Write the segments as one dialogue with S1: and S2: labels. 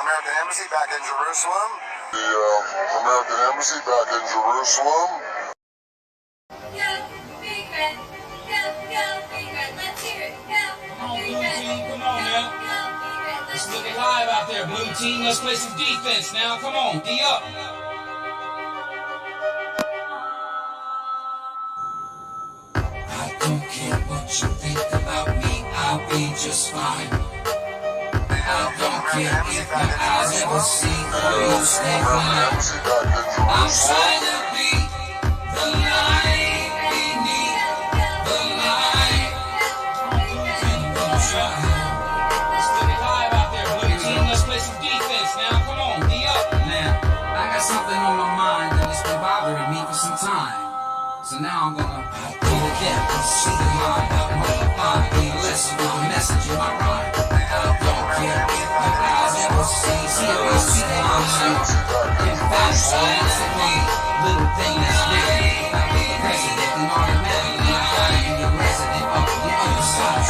S1: American Embassy back in Jerusalem.
S2: The American Embassy back in Jerusalem.
S3: Go, Big Red. Go, Big Red. Let's hear it. Go, Big Red.
S4: Come on now.
S3: Go, Big Red. Let's
S4: It's looking live out there, blue team. Let's play some defense now. Come on, D up. I don't care what you think about me, I'll be just fine. I don't care if my eyes ever see or you stay blind. I'm trying to be the light beneath the light. And I'm gonna try. It's looking live out there, blue team. Let's play some defense now. Come on, D up.
S5: Now, I got something on my mind that has been bothering me for some time. So now I'm gonna do the depth and see the line. Multiply, be listen with the message in my rhyme. I don't care if the eyes ever see or see the line. In fact, honestly, little thing that's big. Like the president, and automatically I gotta be a resident of the other side.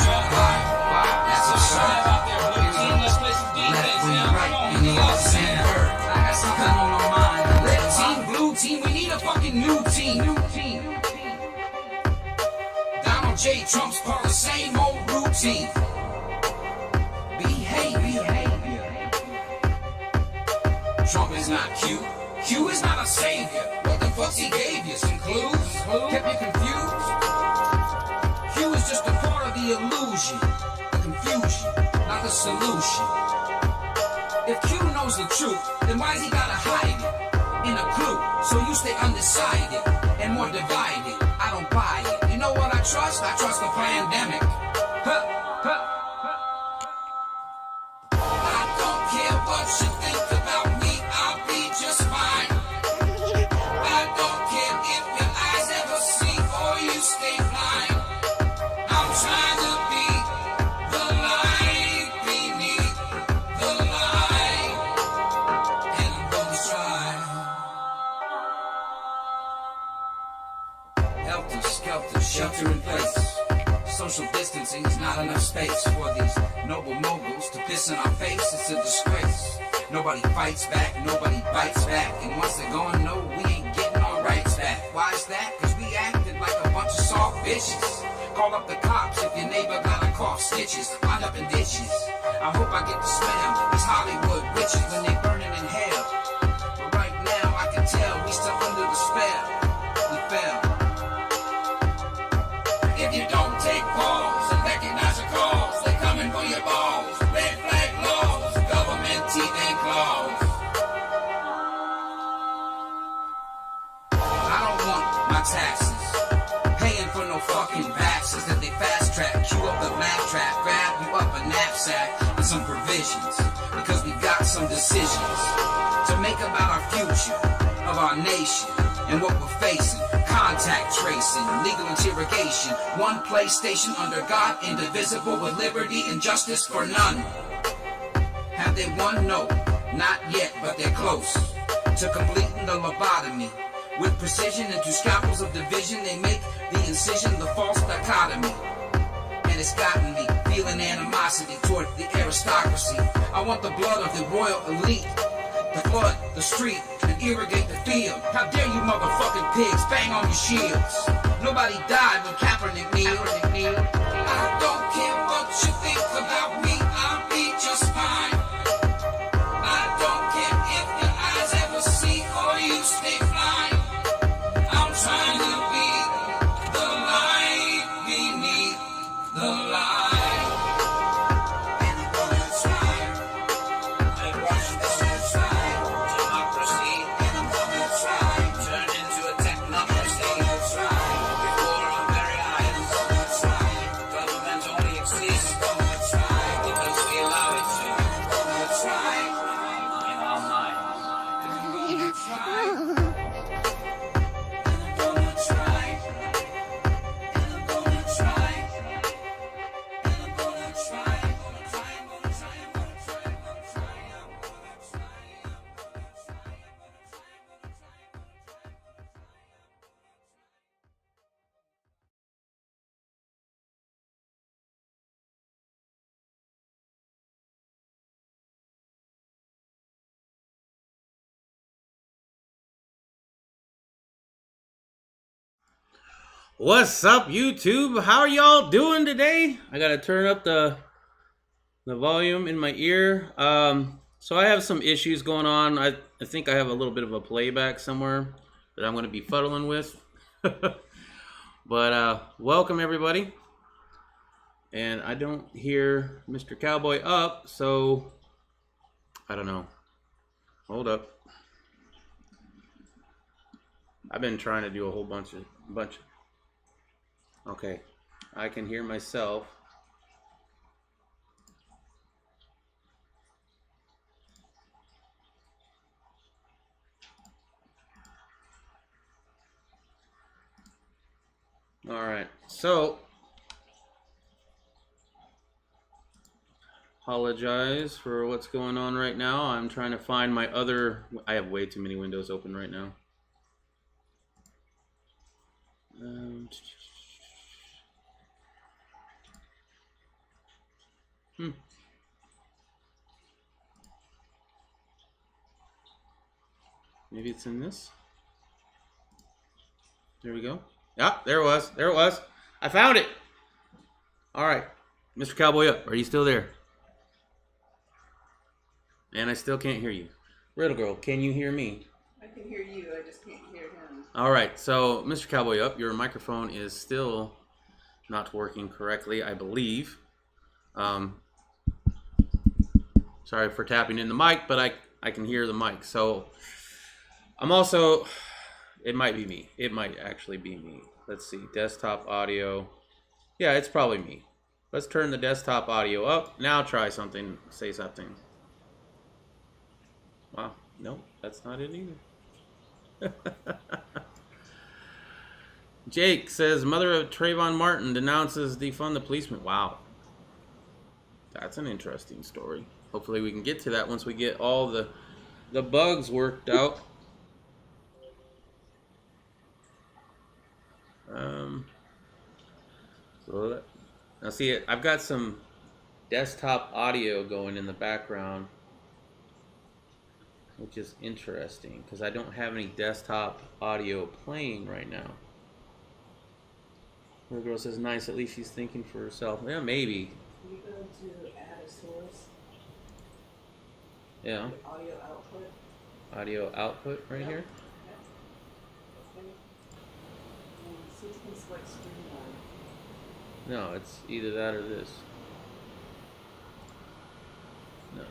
S5: Why? That's absurd.
S4: Out there, blue team. Let's play some defense now. Come
S5: Right,
S4: on,
S5: and
S4: D
S5: the other
S4: up.
S5: same bird. I got something on my mind. Red team, blue team, we need a fucking new team. Donald J. Trump's part of the same old routine. Behavior. Trump is not Q. Q is not a savior. What the fuck's he gave you? Some clues? Kept you confused? Q is just a part of the illusion, the confusion, not the solution. If Q knows the truth, then why's he gotta hide it? In a clue, so you stay undecided and more divided. I don't buy it. You know what I trust? I trust the pandemic. I don't care what you think about me, I'll be just fine. I don't care if your eyes ever see or you stay blind. I'm trying to be the light beneath the light, and I'm gonna try. Helter skelter, shelter in place. Social distancing is not enough space for these noble moguls to piss in our face. It's a disgrace. Nobody fights back, nobody bites back. And once they're gone, no, we ain't getting our rights back. Why is that? Cause we acted like a bunch of soft bitches. Call up the cops if your neighbor got a cough, stitches, wind up in ditches. I hope I get to smell these Hollywood witches when they burning in hell. But right now I can tell we still under the spell. We fell. If you don't take pause and recognize your cause, they're coming for your balls. Red flag laws, government teeth and claws. I don't want my taxes paying for no fucking vaxes that they fast track. Cue up the map trap, grab you up a knapsack and some provisions, because we got some decisions to make about our future, of our nation, and what we're facing. Contact tracing, legal interrogation, one PlayStation under God, indivisible with liberty and justice for none. Have they won? No, not yet, but they're close to completing the lobotomy. With precision into scalpels of division, they make the incision the false dichotomy. And it's gotten me feeling animosity toward the aristocracy. I want the blood of the royal elite, the flood, the street, and irrigate the field. How dare you motherfucking pigs bang on your shields? Nobody died when Kaepernick kneeled. I don't care what you think about me, I'll be just fine. I don't care if your eyes ever see or you stay blind. I'm trying to be the light beneath the light. And I'm gonna try. And watch this try. Democracy. And I'm gonna try. Turn into a technocracy. Before our very eyes.
S6: What's up, YouTube? How are y'all doing today? I gotta turn up the volume in my ear. So I have some issues going on. I think I have a little bit of a playback somewhere that I'm gonna be fuddling with. But welcome everybody. And I don't hear Mr. Cowboy up, so I don't know. Hold up. I've been trying to do a whole bunch. Okay, I can hear myself. All right, so apologize for what's going on right now. I'm trying to find my other. I have way too many windows open right now. Maybe it's in this. There we go. Yeah, there it was. There it was. I found it. All right. Mr. Cowboy Up, are you still there? And I still can't hear you. Riddle Girl, can you hear me?
S7: I can hear you, I just can't hear him.
S6: All right. So, Mr. Cowboy Up, your microphone is still not working correctly, I believe. Sorry for tapping in the mic, but I can hear the mic. So, I'm also, it might be me. It might actually be me. Let's see, desktop audio. Yeah, it's probably me. Let's turn the desktop audio up. Now try something, say something. Wow, no, that's not it either. Jake says, mother of Trayvon Martin denounces defund the policeman. Wow. That's an interesting story. Hopefully we can get to that once we get all the bugs worked out. So now see, I've got some desktop audio going in the background, which is interesting because I don't have any desktop audio playing right now. The girl says, nice, at least she's thinking for herself. Yeah, maybe.
S7: Can you go to add a source?
S6: Yeah.
S7: Audio output?
S6: Audio output right here.
S7: Okay. See if you can select StreamYard.
S6: No, it's either that or this. No.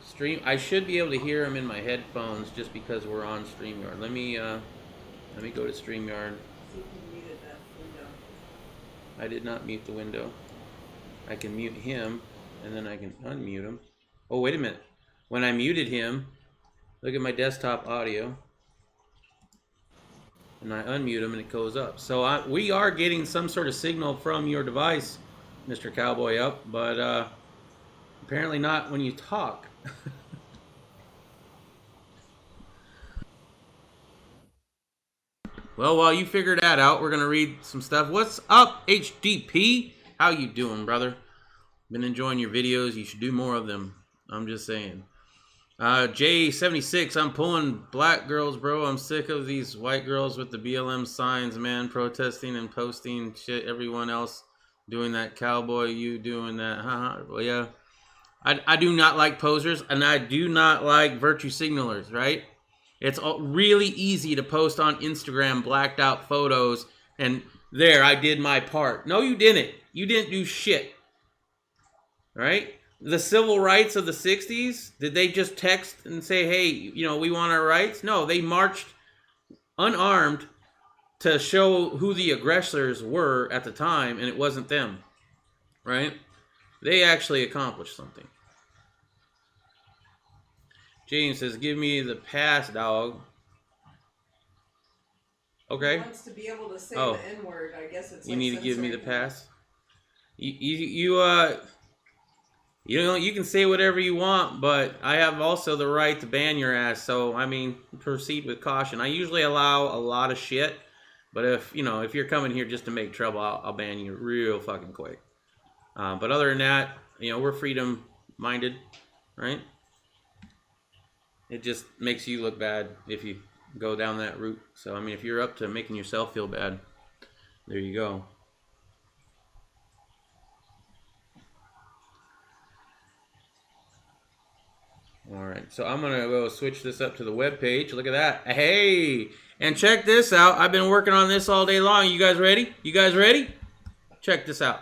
S6: Stream. I should be able to hear them in my headphones just because we're on StreamYard. Let me go to StreamYard.
S7: See if you muted that window.
S6: I did not mute the window. I can mute him, and then I can unmute him. Oh, wait a minute. When I muted him, look at my desktop audio. And I unmute him and it goes up. So we are getting some sort of signal from your device, Mr. Cowboy Up, but apparently not when you talk. Well, while you figure that out, we're going to read some stuff. What's up, HDP? How you doing, brother? Been enjoying your videos. You should do more of them. I'm just saying. J76, I'm pulling black girls, bro. I'm sick of these white girls with the BLM signs, man, protesting and posting shit. Everyone else doing that. Cowboy, you doing that. Well, yeah. I do not like posers, and I do not like virtue signalers, right? It's really easy to post on Instagram blacked out photos, and there, I did my part. No, you didn't. You didn't do shit. Right? The civil rights of the 60s, did they just text and say, hey, you know, we want our rights? No, they marched unarmed to show who the aggressors were at the time, and it wasn't them, right? They actually accomplished something. James says, give me the pass, dog. Okay.
S7: He wants to be able to say
S6: Oh.
S7: the N-word. I guess it's
S6: You
S7: like
S6: need to give me the
S7: censoring him.
S6: pass. You know, you can say whatever you want, but I have also the right to ban your ass. So, I mean, proceed with caution. I usually allow a lot of shit, but if you're coming here just to make trouble, I'll ban you real fucking quick. But other than that, we're freedom-minded, right? It just makes you look bad if you go down that route. So, I mean, if you're up to making yourself feel bad, There you go. All right, so I'm gonna go switch this up to the web page. Look at that. Hey, and check this out. I've been working on this all day long. You guys ready? You guys ready? Check this out.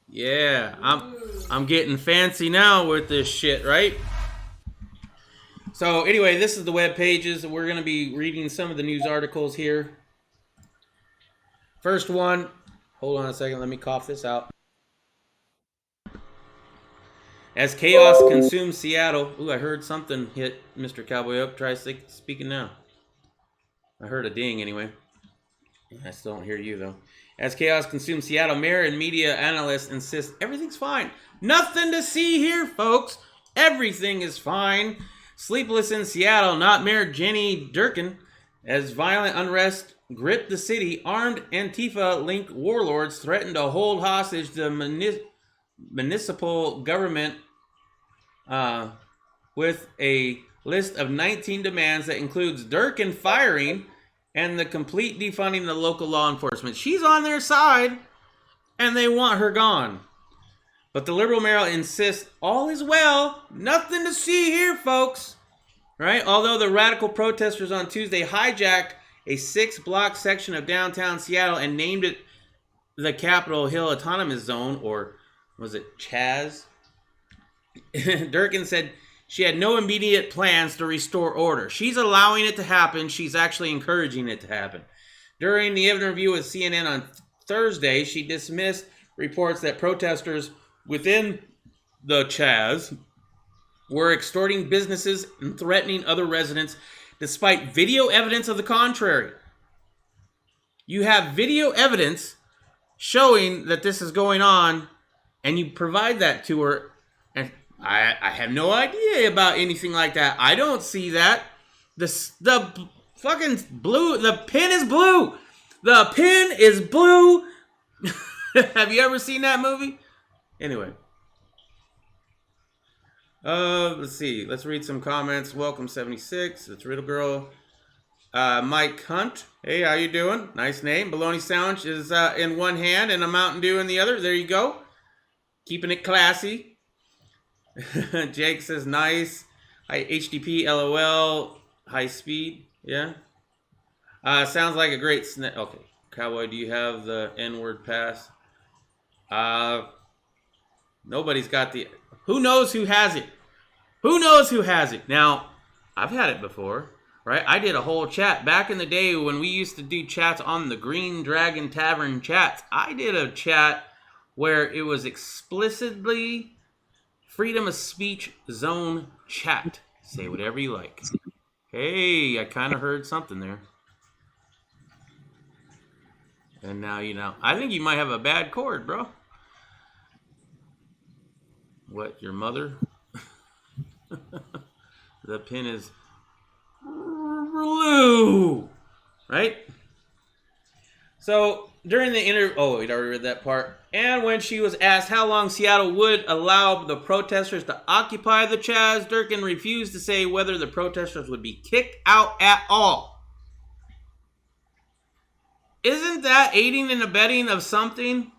S6: Yeah, I'm getting fancy now with this shit, right? So anyway, this is the web pages. We're gonna be reading some of the news articles here. First one. Hold on a second. Let me cough this out. As chaos consumes Seattle. Ooh, I heard something hit Mr. Cowboy Up. Try speaking now. I heard a ding anyway. I still don't hear you though. As chaos consumes Seattle, mayor and media analysts insist everything's fine. Nothing to see here, folks. Everything is fine. Sleepless in Seattle, not Mayor Jenny Durkin. As violent unrest gripped the city, armed Antifa-linked warlords threatened to hold hostage the municipal government with a list of 19 demands that includes Durkin firing and the complete defunding of local law enforcement. She's on their side, and they want her gone. But the liberal mayor insists all is well. Nothing to see here, folks. Right? Although the radical protesters on Tuesday hijacked a 6-block section of downtown Seattle and named it the Capitol Hill Autonomous Zone, or was it Chaz? Durkin said she had no immediate plans to restore order. She's allowing it to happen. She's actually encouraging it to happen. During the interview with CNN on Thursday, she dismissed reports that protesters within the Chaz were extorting businesses and threatening other residents, despite video evidence of the contrary. You have video evidence showing that this is going on, and you provide that to her, and I have no idea about anything like that. I don't see that. The fucking blue, the pin is blue. The pin is blue. Have you ever seen that movie? Anyway. Let's see. Let's read some comments. Welcome 76. It's Riddle Girl. Mike Hunt. Hey, how you doing? Nice name. Bologna Sandwich is in one hand and a Mountain Dew in the other. There you go. Keeping it classy. Jake says nice. Hi, HDP, LOL. High speed. Yeah. Sounds like a great snack. Okay. Cowboy, do you have the N-word pass? Nobody's got the... Who knows who has it? Who knows who has it? Now, I've had it before, right? I did a whole chat back in the day when we used to do chats on the Green Dragon Tavern chats. I did a chat where it was explicitly freedom of speech zone chat. Say whatever you like. Hey, I kind of heard something there. And now you know. I think you might have a bad cord, bro. What, your mother? The pin is blue, right? So during the interview, oh, we'd already read that part. And when she was asked how long Seattle would allow the protesters to occupy the Chaz, Durkin refused to say whether the protesters would be kicked out at all. Isn't that aiding and abetting of something?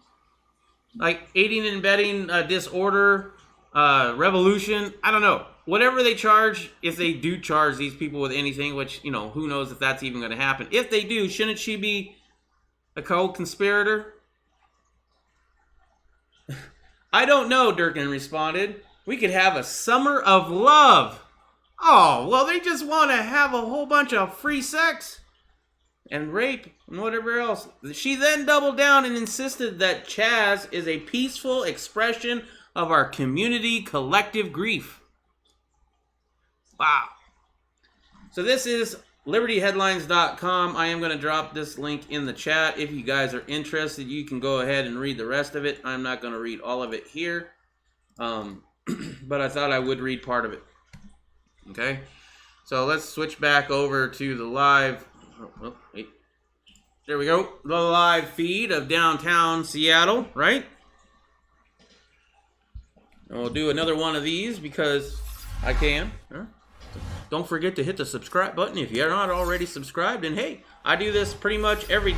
S6: Like aiding and abetting disorder, revolution? I don't know. Whatever they charge, if they do charge these people with anything, which, you know, who knows if that's even going to happen. If they do, shouldn't she be a co-conspirator? I don't know, Durkin responded. We could have a summer of love. Oh, well, they just want to have a whole bunch of free sex and rape and whatever else. She then doubled down and insisted that Chaz is a peaceful expression of our community collective grief. Wow. So this is libertyheadlines.com. I am going to drop this link in the chat. If you guys are interested, you can go ahead and read the rest of it. I'm not going to read all of it here. But I thought I would read part of it. Okay. So let's switch back over to the live. Oh, wait. There we go. The live feed of downtown Seattle, right? And we'll do another one of these because I can. Huh? don't forget to hit the subscribe button if you're not already subscribed. And hey, I do this pretty much every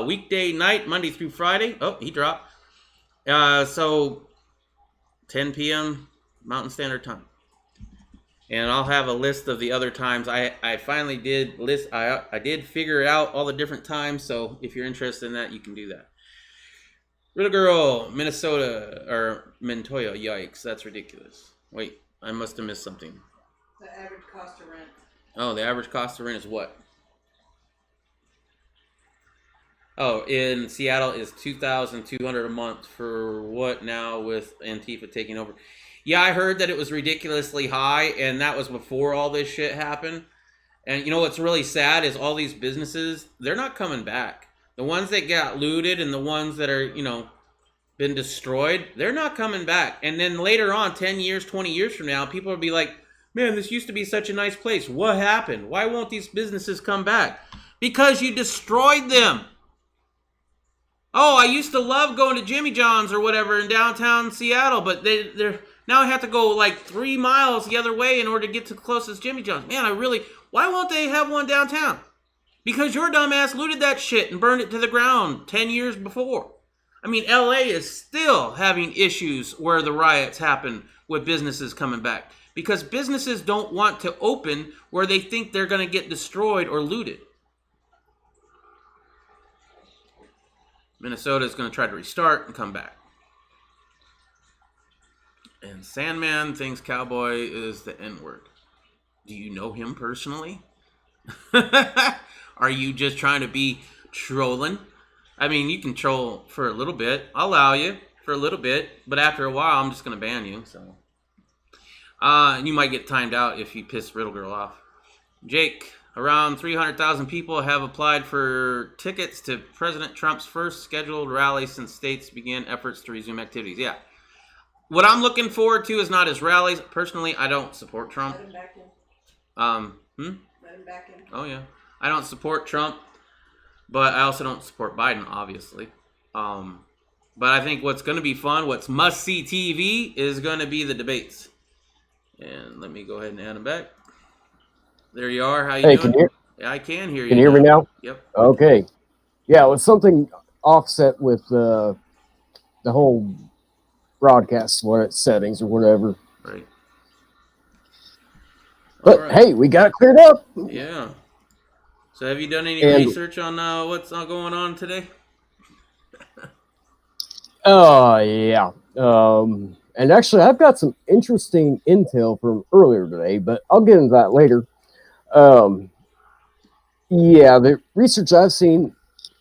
S6: weekday night, Monday through Friday. Oh, he dropped. So 10 p.m. Mountain Standard Time. And I'll have a list of the other times. I finally did list. I did figure out all the different times. So if you're interested in that, you can do that. Little girl, Minnesota or Montoya. Yikes, that's ridiculous. Wait, I must have missed something.
S7: The average cost of rent.
S6: Oh, the average cost of rent is what? Oh, in Seattle is $2,200 a month for what now with Antifa taking over? Yeah, I heard that it was ridiculously high, and that was before all this shit happened. And you know what's really sad is all these businesses, they're not coming back. The ones that got looted and the ones that are, you know, been destroyed, they're not coming back. And then later on, 10 years, 20 years from now, people will be like, man, this used to be such a nice place. What happened? Why won't these businesses come back? Because you destroyed them. Oh, I used to love going to Jimmy John's or whatever in downtown Seattle, but they're now I have to go like 3 miles the other way in order to get to the closest Jimmy John's. Man, why won't they have one downtown? Because your dumbass looted that shit and burned it to the ground 10 years before. I mean, LA is still having issues where the riots happen with businesses coming back. Because businesses don't want to open where they think they're going to get destroyed or looted. Minnesota is going to try to restart and come back. And Sandman thinks cowboy is the N-word. Do you know him personally? Are you just trying to be trolling? I mean, you can troll for a little bit. I'll allow you for a little bit. But after a while, I'm just going to ban you. So, and you might get timed out if you piss Riddle Girl off. Jake, around 300,000 people have applied for tickets to President Trump's first scheduled rally since states began efforts to resume activities. Yeah. What I'm looking forward to is not his rallies. Personally, I don't support Trump.
S7: Let him back in.
S6: Let
S7: him back in.
S6: Oh, yeah. I don't support Trump, but I also don't support Biden, obviously. But I think what's going to be fun, what's must-see TV, is going to be the debates. And let me go ahead and add them back. There you are. How you doing?
S8: Can you?
S6: Yeah, I can hear you.
S8: Can you hear me now?
S6: Yep.
S8: Okay. Yeah, it was something offset with the whole broadcast settings or whatever.
S6: Right.
S8: But
S6: right.
S8: Hey, we got it cleared up.
S6: Yeah. So have you done any
S8: And-
S6: research on what's going on today?
S8: Yeah. And actually, I've got some interesting intel from earlier today, but I'll get into that later. Yeah, the research I've seen,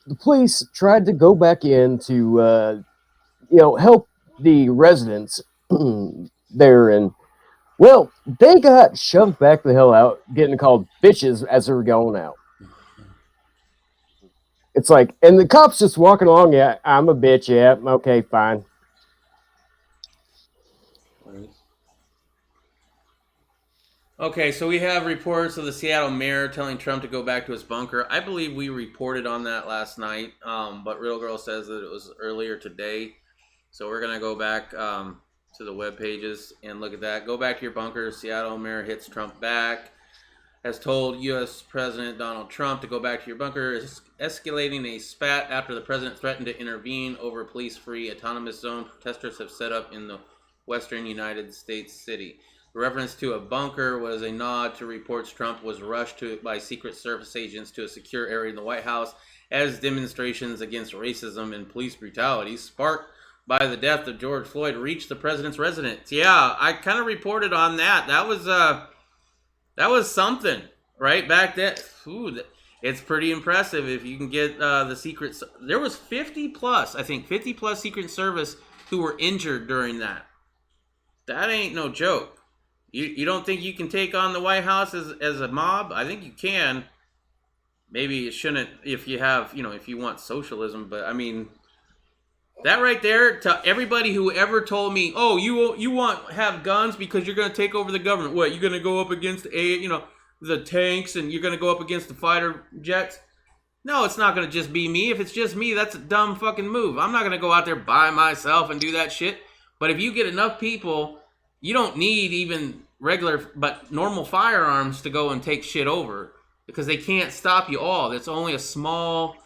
S8: the police tried to go back in to, help the residents there, and well, they got shoved back the hell out, getting called bitches as they were going out. It's like, and the cops just walking along, yeah, I'm a bitch, yeah, okay, fine.
S6: Okay, so we have reports of the Seattle mayor telling Trump to go back to his bunker. I believe we reported on that last night, but Real Girl says that it was earlier today. So we're going to go back to the web pages and look at that. Go back to your bunker. Seattle mayor hits Trump back. Has told U.S. President Donald Trump to go back to your bunker, escalating a spat after the president threatened to intervene over a police-free autonomous zone protesters have set up in the western United States city. The reference to a bunker was a nod to reports Trump was rushed by Secret Service agents to a secure area in the White House as demonstrations against racism and police brutality sparked by the death of George Floyd reached the president's residence. Yeah, I kind of reported on that. That was something, right? Back then. Ooh, it's pretty impressive if you can get the Secret. There was 50 plus Secret Service who were injured during that. That ain't no joke. You don't think you can take on the White House as a mob? I think you can. Maybe you shouldn't if you have, if you want socialism. But I mean, that right there, to everybody who ever told me, oh, you want have guns because you're going to take over the government. What, you're going to go up against the tanks and you're going to go up against the fighter jets? No, it's not going to just be me. If it's just me, that's a dumb fucking move. I'm not going to go out there by myself and do that shit. But if you get enough people, you don't need even normal firearms to go and take shit over because they can't stop you all. It's only a small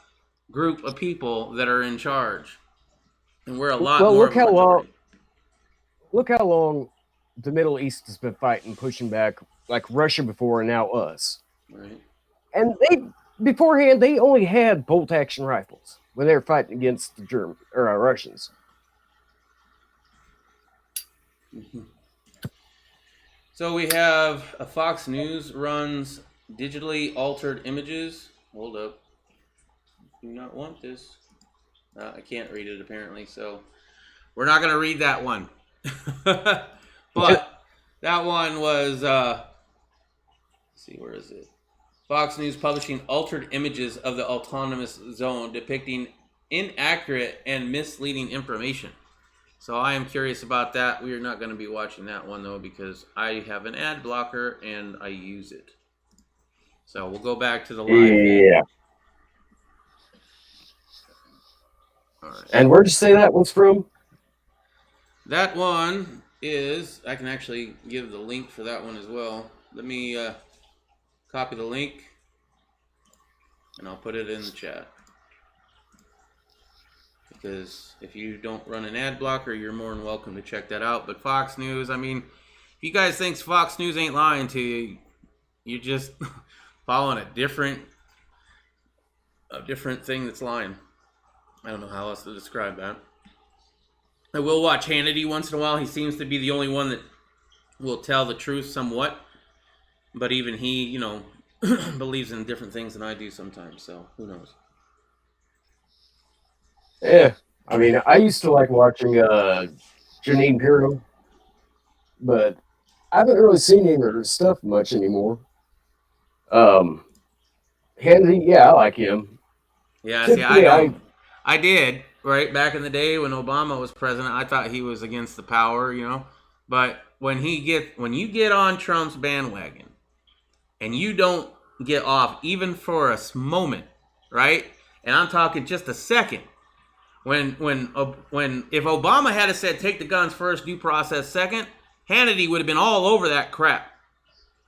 S6: group of people that are in charge, and we're a lot
S8: Well,
S6: more.
S8: look how long the Middle East has been fighting, pushing back, like Russia before, and now us.
S6: Right.
S8: And beforehand, they only had bolt-action rifles when they were fighting against the Russians.
S6: Mm-hmm. So we have a Fox News runs digitally altered images. Hold up. Do not want this. I can't read it apparently, so we're not going to read that one. But that one was, let's see, where is it? Fox News publishing altered images of the autonomous zone depicting inaccurate and misleading information. So I am curious about that. We are not going to be watching that one, though, because I have an ad blocker and I use it. So we'll go back to the live feed.
S8: Yeah.
S6: All right.
S8: And where'd you say that was from?
S6: That one is, I can actually give the link for that one as well. Let me copy the link and I'll put it in the chat. Because if you don't run an ad blocker, you're more than welcome to check that out. But Fox News, I mean, if you guys think Fox News ain't lying to you, you're just following a different thing that's lying. I don't know how else to describe that. I will watch Hannity once in a while. He seems to be the only one that will tell the truth somewhat. But even he, you know, believes in different things than I do sometimes. So who knows?
S8: Yeah. I mean, I used to like watching Janine Pirro, but I haven't really seen any of her stuff much anymore. Hannity, yeah, I like him.
S6: Yeah, see, I did, right? Back in the day when Obama was president, I thought he was against the power, you know. But when you get on Trump's bandwagon and you don't get off even for a moment, right? And I'm talking just a second. When if Obama had said take the guns first, due process second, Hannity would have been all over that crap.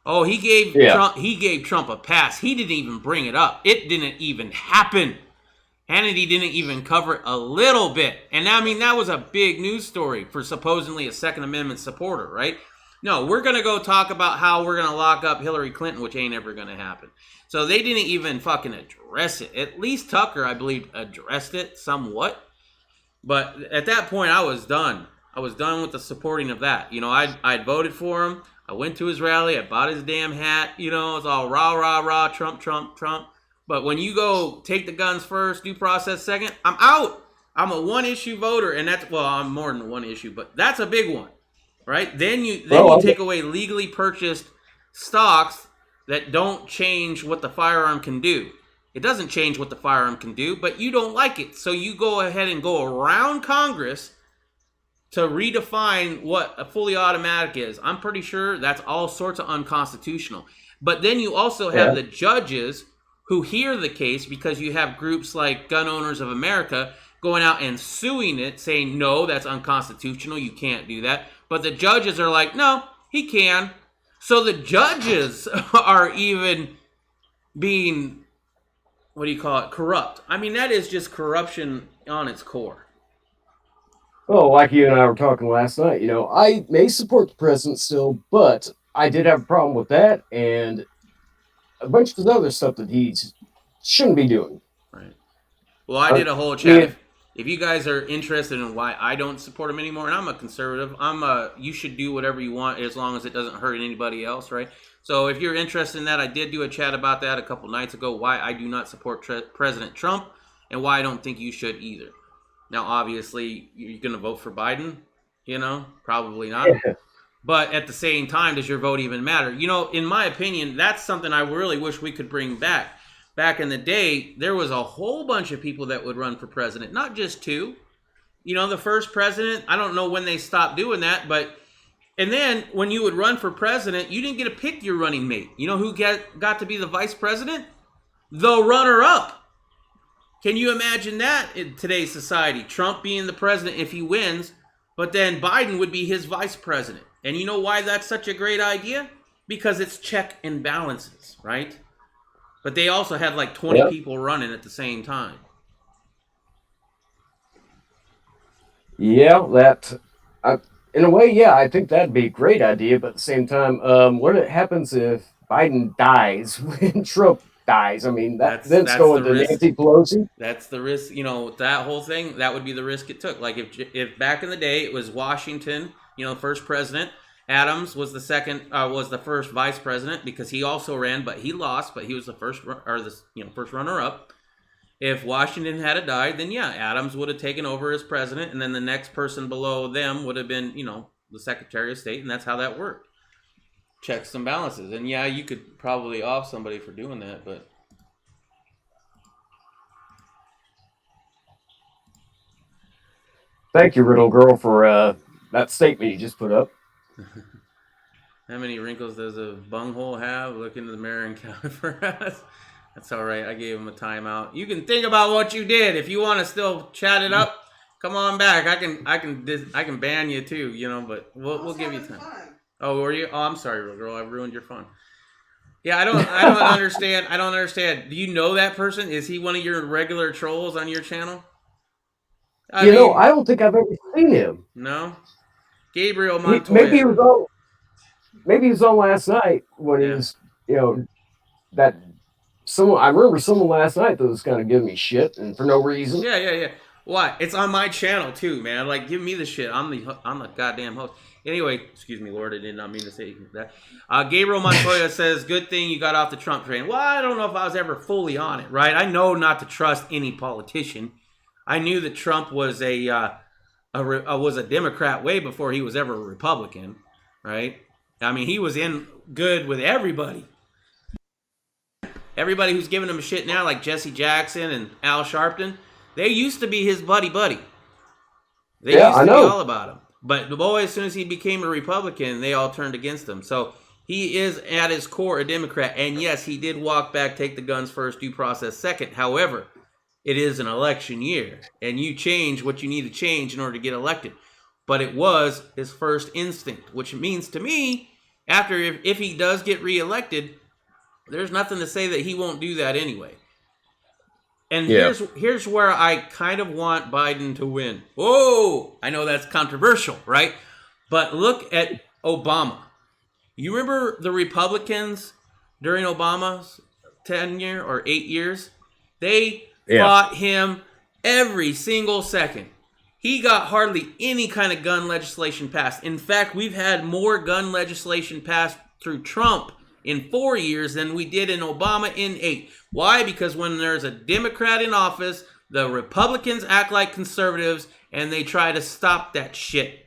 S6: Oh, he gave Trump a pass. He didn't even bring it up. It didn't even happen. Hannity didn't even cover it a little bit. And I mean, that was a big news story for supposedly a Second Amendment supporter, right? No, we're going to go talk about how we're going to lock up Hillary Clinton, which ain't ever going to happen. So they didn't even fucking address it. At least Tucker, I believe, addressed it somewhat. But at that point, I was done. I was done with the supporting of that. You know, I'd voted for him. I went to his rally. I bought his damn hat. You know, it's all rah, rah, rah, Trump, Trump, Trump. But when you go take the guns first, due process second, I'm out. I'm a one-issue voter. And that's, well, I'm more than one issue, but that's a big one, right? Then you take away legally purchased stocks that don't change what the firearm can do. It doesn't change what the firearm can do, but you don't like it. So you go ahead and go around Congress to redefine what a fully automatic is. I'm pretty sure that's all sorts of unconstitutional. But then you also have the judges who hear the case, because you have groups like Gun Owners of America going out and suing it, saying, no, that's unconstitutional. You can't do that. But the judges are like, no, he can. So the judges are even being, what do you call it, corrupt. I mean, that is just corruption on its core.
S8: Well, like you and I were talking last night, you know, I may support the president still, but I did have a problem with that and a bunch of the other stuff that he shouldn't be doing.
S6: Right. Well, I did a whole chat. If you guys are interested in why I don't support him anymore, and I'm a conservative, you should do whatever you want as long as it doesn't hurt anybody else, right? So if you're interested in that, I did do a chat about that a couple nights ago, why I do not support President Trump and why I don't think you should either. Now, obviously, you're going to vote for Biden, you know, probably not. But at the same time, does your vote even matter? You know, in my opinion, that's something I really wish we could bring back. Back in the day, there was a whole bunch of people that would run for president, not just two. You know, the first president, I don't know when they stopped doing that, but, and then when you would run for president, you didn't get to pick your running mate. You know who got to be the vice president? The runner-up. Can you imagine that in today's society? Trump being the president if he wins, but then Biden would be his vice president. And you know why that's such a great idea? Because it's check and balances, right? But they also had like 20 people running at the same time.
S8: Yeah, in a way, yeah, I think that'd be a great idea. But at the same time, what happens if Biden dies when Trump dies? I mean, that's going
S6: the
S8: to
S6: risk.
S8: Nancy Pelosi.
S6: That's the risk. You know, that whole thing, that would be the risk it took. Like if back in the day it was Washington, you know, first president, Adams was the second, was the first vice president because he also ran, but he lost, but he was the first, or the, you know, first runner up. If Washington had died, then yeah, Adams would have taken over as president, and then the next person below them would have been, you know, the Secretary of State, and that's how that worked. Checks and balances. And yeah, you could probably off somebody for doing that, but
S8: Thank you, Riddle Girl, for that statement you just put up.
S6: how many wrinkles does a bunghole have? Look into the mirror and count it for us. That's all right. I gave him a timeout. You can think about what you did. If you want to still chat it up, come on back. I can ban you too, you know. But we'll give you time. Oh, were you? Oh, I'm sorry, Real Girl. I ruined your fun. Yeah, I don't understand. I don't understand. Do you know that person? Is he one of your regular trolls on your channel?
S8: I don't think I've ever seen him.
S6: No, Gabriel Montoya.
S8: Maybe he was on last night when he was, you know, that. I remember someone last night that was kind of giving me shit, and for no reason.
S6: Yeah. Why? It's on my channel too, man. Like, give me the shit. I'm the goddamn host. Anyway, excuse me, Lord. I did not mean to say that. Gabriel Montoya says, "Good thing you got off the Trump train." Well, I don't know if I was ever fully on it, right? I know not to trust any politician. I knew that Trump was a Democrat way before he was ever a Republican, right? I mean, he was in good with everybody. Everybody who's giving him a shit now, like Jesse Jackson and Al Sharpton, they used to be his buddy. They used to be all about him. But boy, as soon as he became a Republican, they all turned against him. So he is at his core a Democrat. And yes, he did walk back, take the guns first, due process second. However, it is an election year. And you change what you need to change in order to get elected. But it was his first instinct, which means to me, after if he does get reelected, there's nothing to say that he won't do that anyway. And here's where I kind of want Biden to win. Whoa! I know that's controversial, right? But look at Obama. You remember the Republicans during Obama's tenure or 8 years? They fought him every single second. He got hardly any kind of gun legislation passed. In fact, we've had more gun legislation passed through Trump in 4 years than we did in Obama in 8. Why? Because when there's a Democrat in office, the Republicans act like conservatives and they try to stop that shit.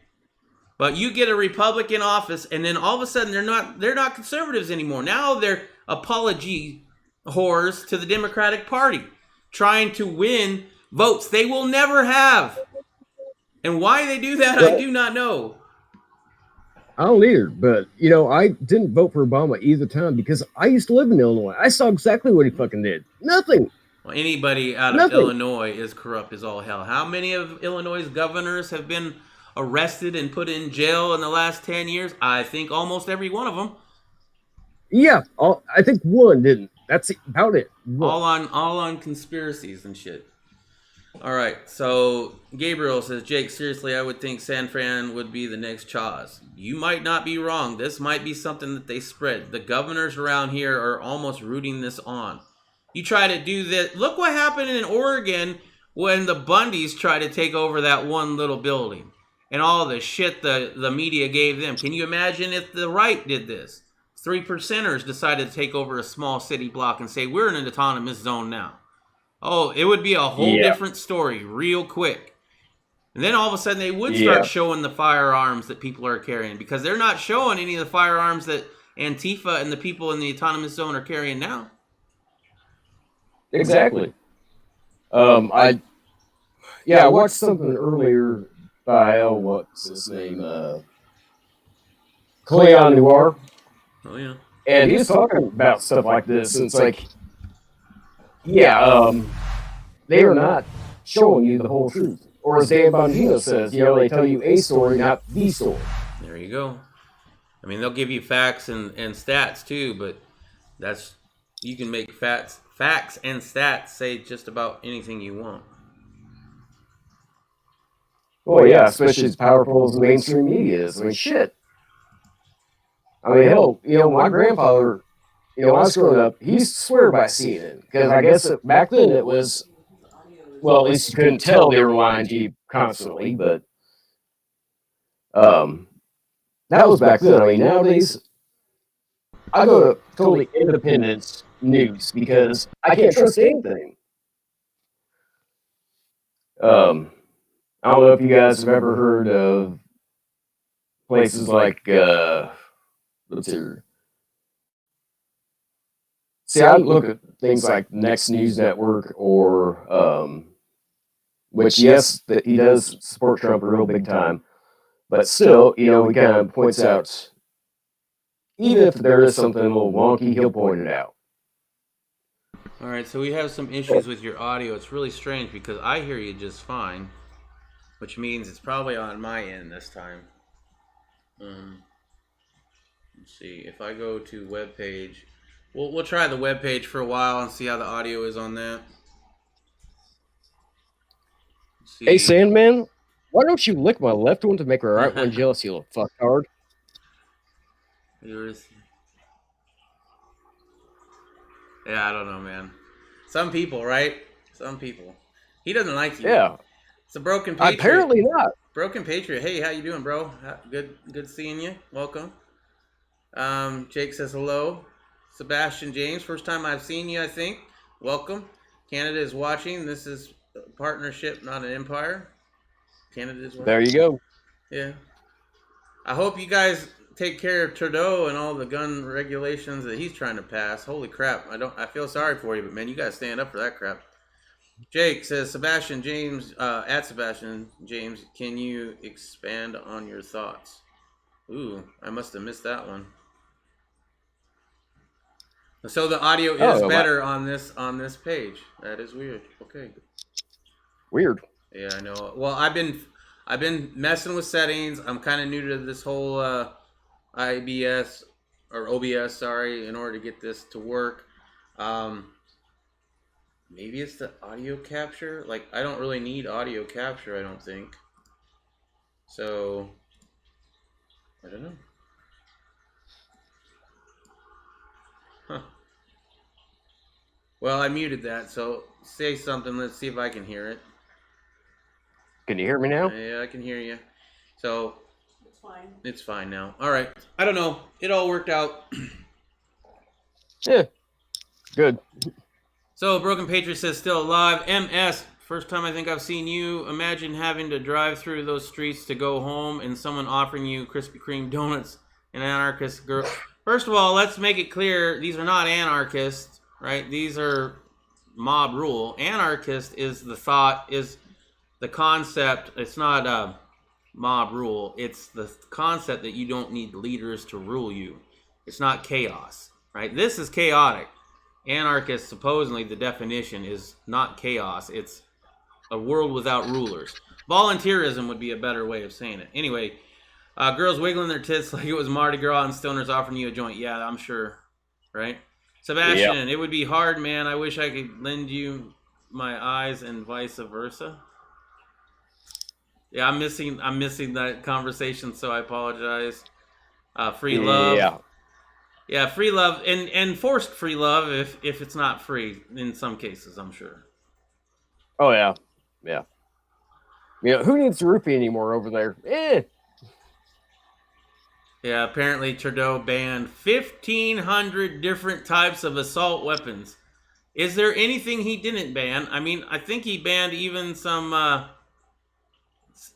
S6: But you get a Republican office and then all of a sudden they're not conservatives anymore. Now they're apology whores to the Democratic Party, trying to win votes they will never have. And why they do that, I do not know.
S8: I don't either, but, you know, I didn't vote for Obama either time because I used to live in Illinois. I saw exactly what he fucking did. Nothing.
S6: Well, anybody out of Illinois is corrupt as all hell. How many of Illinois' governors have been arrested and put in jail in the last 10 years? I think almost every one of them.
S8: Yeah, I think one didn't. That's about it.
S6: All on conspiracies and shit. All right, so Gabriel says, Jake, seriously, I would think San Fran would be the next Chaz. You might not be wrong. This might be something that they spread. The governors around here are almost rooting this on. You try to do this. Look what happened in Oregon when the Bundys tried to take over that one little building and all the shit the media gave them. Can you imagine if the right did this? 3%ers decided to take over a small city block and say, we're in an autonomous zone now. Oh, it would be a whole different story real quick. And then all of a sudden they would start showing the firearms that people are carrying because they're not showing any of the firearms that Antifa and the people in the autonomous zone are carrying now.
S8: Exactly. I watched something earlier by, what's his name? Cleon Noir.
S6: Oh, yeah.
S8: And he was talking about stuff like this, and it's like, they are not showing you the whole truth. Or as Dan Bongino says, they tell you a story, not the story.
S6: There you go. I mean, they'll give you facts and stats too, but that's you can make facts and stats say just about anything you want.
S8: Well, yeah, especially as powerful as the mainstream media is. I mean, shit. I mean, hell, my grandfather, when I was growing up, he used to swear by CNN because I guess back then it was, well, at least you couldn't tell they were lying to you constantly, but that was back then. I mean, nowadays, I go to totally independent news because I can't trust anything. I don't know if you guys have ever heard of places like, let's see. See, I look at things like Next News Network or, which, yes, that he does support Trump a real big time. But still, he kind of points out, even if there is something a little wonky, he'll point it out.
S6: All right, so we have some issues with your audio. It's really strange because I hear you just fine, which means it's probably on my end this time. Let's see. If I go to web page, we'll try the web page for a while and see how the audio is on that.
S8: Hey, Sandman, why don't you lick my left one to make my right one jealous, you little fucktard?
S6: Yeah, I don't know, man. Some people, right? Some people. He doesn't like you.
S8: Yeah.
S6: It's a Broken Patriot.
S8: Apparently not.
S6: Broken Patriot. Hey, how you doing, bro? Good seeing you. Welcome. Jake says hello. Sebastian James, first time I've seen you, I think. Welcome. Canada is watching. This is a partnership, not an empire. Canada is watching.
S8: There you go.
S6: Yeah. I hope you guys take care of Trudeau and all the gun regulations that he's trying to pass. Holy crap. I feel sorry for you, but man, you gotta stand up for that crap. Jake says, Sebastian James, at Sebastian James, can you expand on your thoughts? Ooh, I must have missed that one. So the audio is better on this page. That is weird. Okay.
S8: Weird.
S6: Yeah, I know. Well, I've been messing with settings. I'm kind of new to this whole IBS or OBS, sorry, in order to get this to work. Maybe it's the audio capture. Like, I don't really need audio capture, I don't think. So, I don't know. Huh. Well, I muted that, so say something. Let's see if I can hear it.
S8: Can you hear me now?
S6: Yeah, I can hear you. So,
S7: It's fine.
S6: it's fine now. All right. I don't know. It all worked out.
S8: Yeah. Good.
S6: So, Broken Patriot says still alive. MS, first time I think I've seen you. Imagine having to drive through those streets to go home and someone offering you Krispy Kreme donuts, an anarchist girl. First of all, let's make it clear, these are not anarchists, right? These are mob rule. Anarchist is the thought, is the concept. It's not mob rule. It's the concept that you don't need leaders to rule you. It's not chaos, right? This is chaotic. Anarchist, supposedly, the definition is not chaos. It's a world without rulers. Volunteerism would be a better way of saying it. Anyway, girls wiggling their tits like it was Mardi Gras and stoners offering you a joint. Yeah, I'm sure, right? Sebastian, It would be hard, man. I wish I could lend you my eyes and vice versa. Yeah, I'm missing that conversation, so I apologize. Free love. Yeah, free love and forced free love if it's not free in some cases, I'm sure.
S8: Oh yeah. Yeah. Who needs rupee anymore over there?
S6: Yeah, apparently Trudeau banned 1,500 different types of assault weapons. Is there anything he didn't ban? I mean, I think he banned even some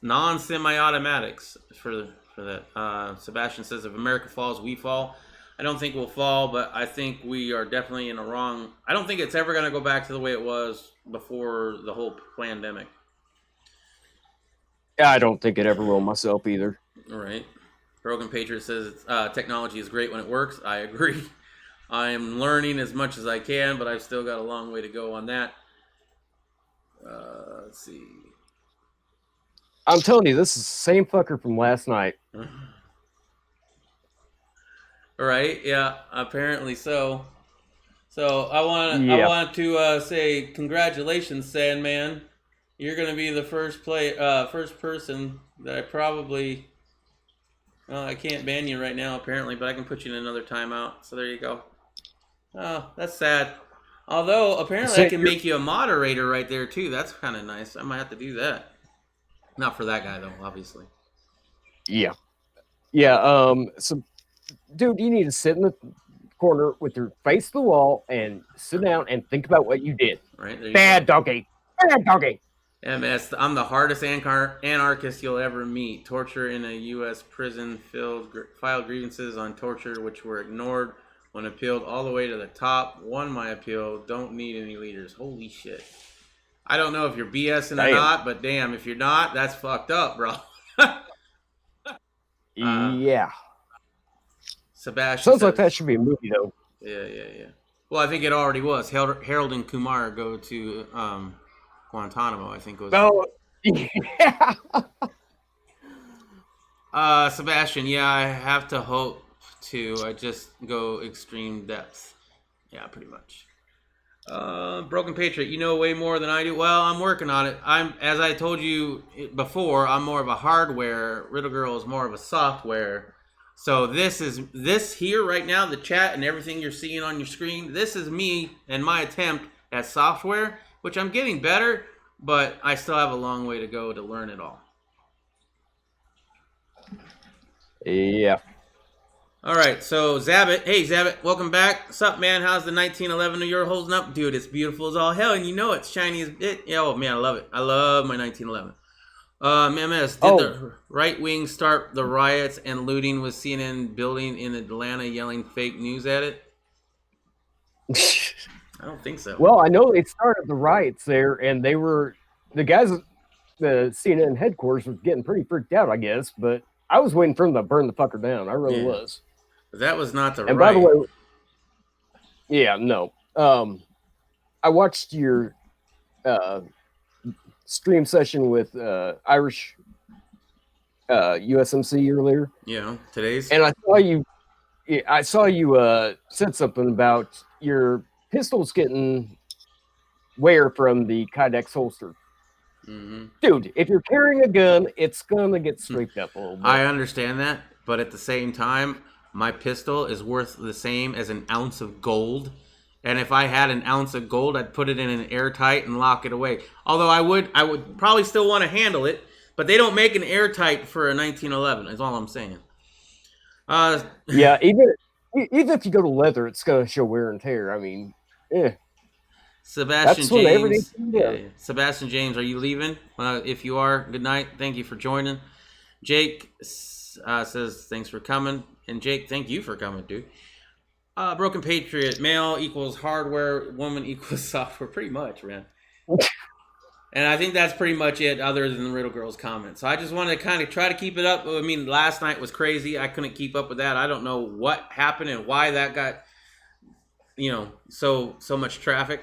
S6: non-semi-automatics for that. Sebastian says, if America falls, we fall. I don't think we'll fall, but I think we are definitely in a wrong... I don't think it's ever going to go back to the way it was before the whole pandemic.
S8: Yeah, I don't think it ever will myself either.
S6: All right. Broken Patriot says technology is great when it works. I agree. I am learning as much as I can, but I've still got a long way to go on that. Let's see.
S8: I'm telling you, this is the same fucker from last night.
S6: Right? Yeah, apparently so. So I
S8: Yeah.
S6: want to say congratulations, Sandman. You're gonna be the first person that I probably. I can't ban you right now, apparently, but I can put you in another timeout. So there you go. Oh, that's sad. Although apparently I can make you a moderator right there too. That's kind of nice. I might have to do that. Not for that guy though, obviously.
S8: Yeah. So, dude, you need to sit in the corner with your face to the wall and sit down and think about what you did.
S6: Right there.
S8: Bad doggy. Bad doggy.
S6: MS, I'm the hardest anarchist you'll ever meet. Torture in a U.S. prison, filed grievances on torture which were ignored when appealed all the way to the top. Won my appeal. Don't need any leaders. Holy shit. I don't know if you're BSing or not, but damn, if you're not, that's fucked up, bro.
S8: Yeah.
S6: Sebastian
S8: Sounds like that should be a movie, though.
S6: Yeah. Well, I think it already was. Harold and Kumar go to Guantanamo, I think it was.
S8: Oh, yeah.
S6: Sebastian, yeah, I have to hope to just go extreme depth. Yeah, pretty much. Broken Patriot, you know way more than I do. Well, I'm working on it. As I told you before, I'm more of a hardware. Riddle Girl is more of a software. So this here right now, the chat and everything you're seeing on your screen, this is me and my attempt at software, which I'm getting better, but I still have a long way to go to learn it all.
S8: Yeah.
S6: All right, so Zabit, hey Zabit, welcome back. What's up, man? How's the 1911 New York holding up? Dude, it's beautiful as all hell, and you know it's shiny as it. Oh man, I love it. I love my 1911. MS, did the right wing start the riots and looting with CNN building in Atlanta yelling fake news at it? I don't think so.
S8: Well, I know it started the riots there, and the guys at the CNN headquarters was getting pretty freaked out, I guess, but I was waiting for them to burn the fucker down. I really was.
S6: But that was not the
S8: and
S6: right.
S8: By the way, yeah, no. I watched your stream session with Irish USMC earlier.
S6: Yeah, today's.
S8: And I saw you said something about your pistols getting wear from the Kydex holster.
S6: Mm-hmm.
S8: Dude, if you're carrying a gun, it's gonna get scraped up a little bit.
S6: I understand that, but at the same time, my pistol is worth the same as an ounce of gold. And if I had an ounce of gold, I'd put it in an airtight and lock it away. Although I would probably still want to handle it, but they don't make an airtight for a 1911. Is all I'm saying.
S8: Yeah, even if you go to leather, it's gonna show wear and tear. I mean,
S6: Sebastian James. Sebastian James, are you leaving? If you are, good night. Thank you for joining. Jake says thanks for coming, and Jake, thank you for coming, dude. Broken Patriot, male equals hardware, woman equals software. Pretty much, man. And I think that's pretty much it, other than the Riddle Girl's comment. So I just wanted to kind of try to keep it up. I mean, last night was crazy. I couldn't keep up with that. I don't know what happened and why that got, so much traffic.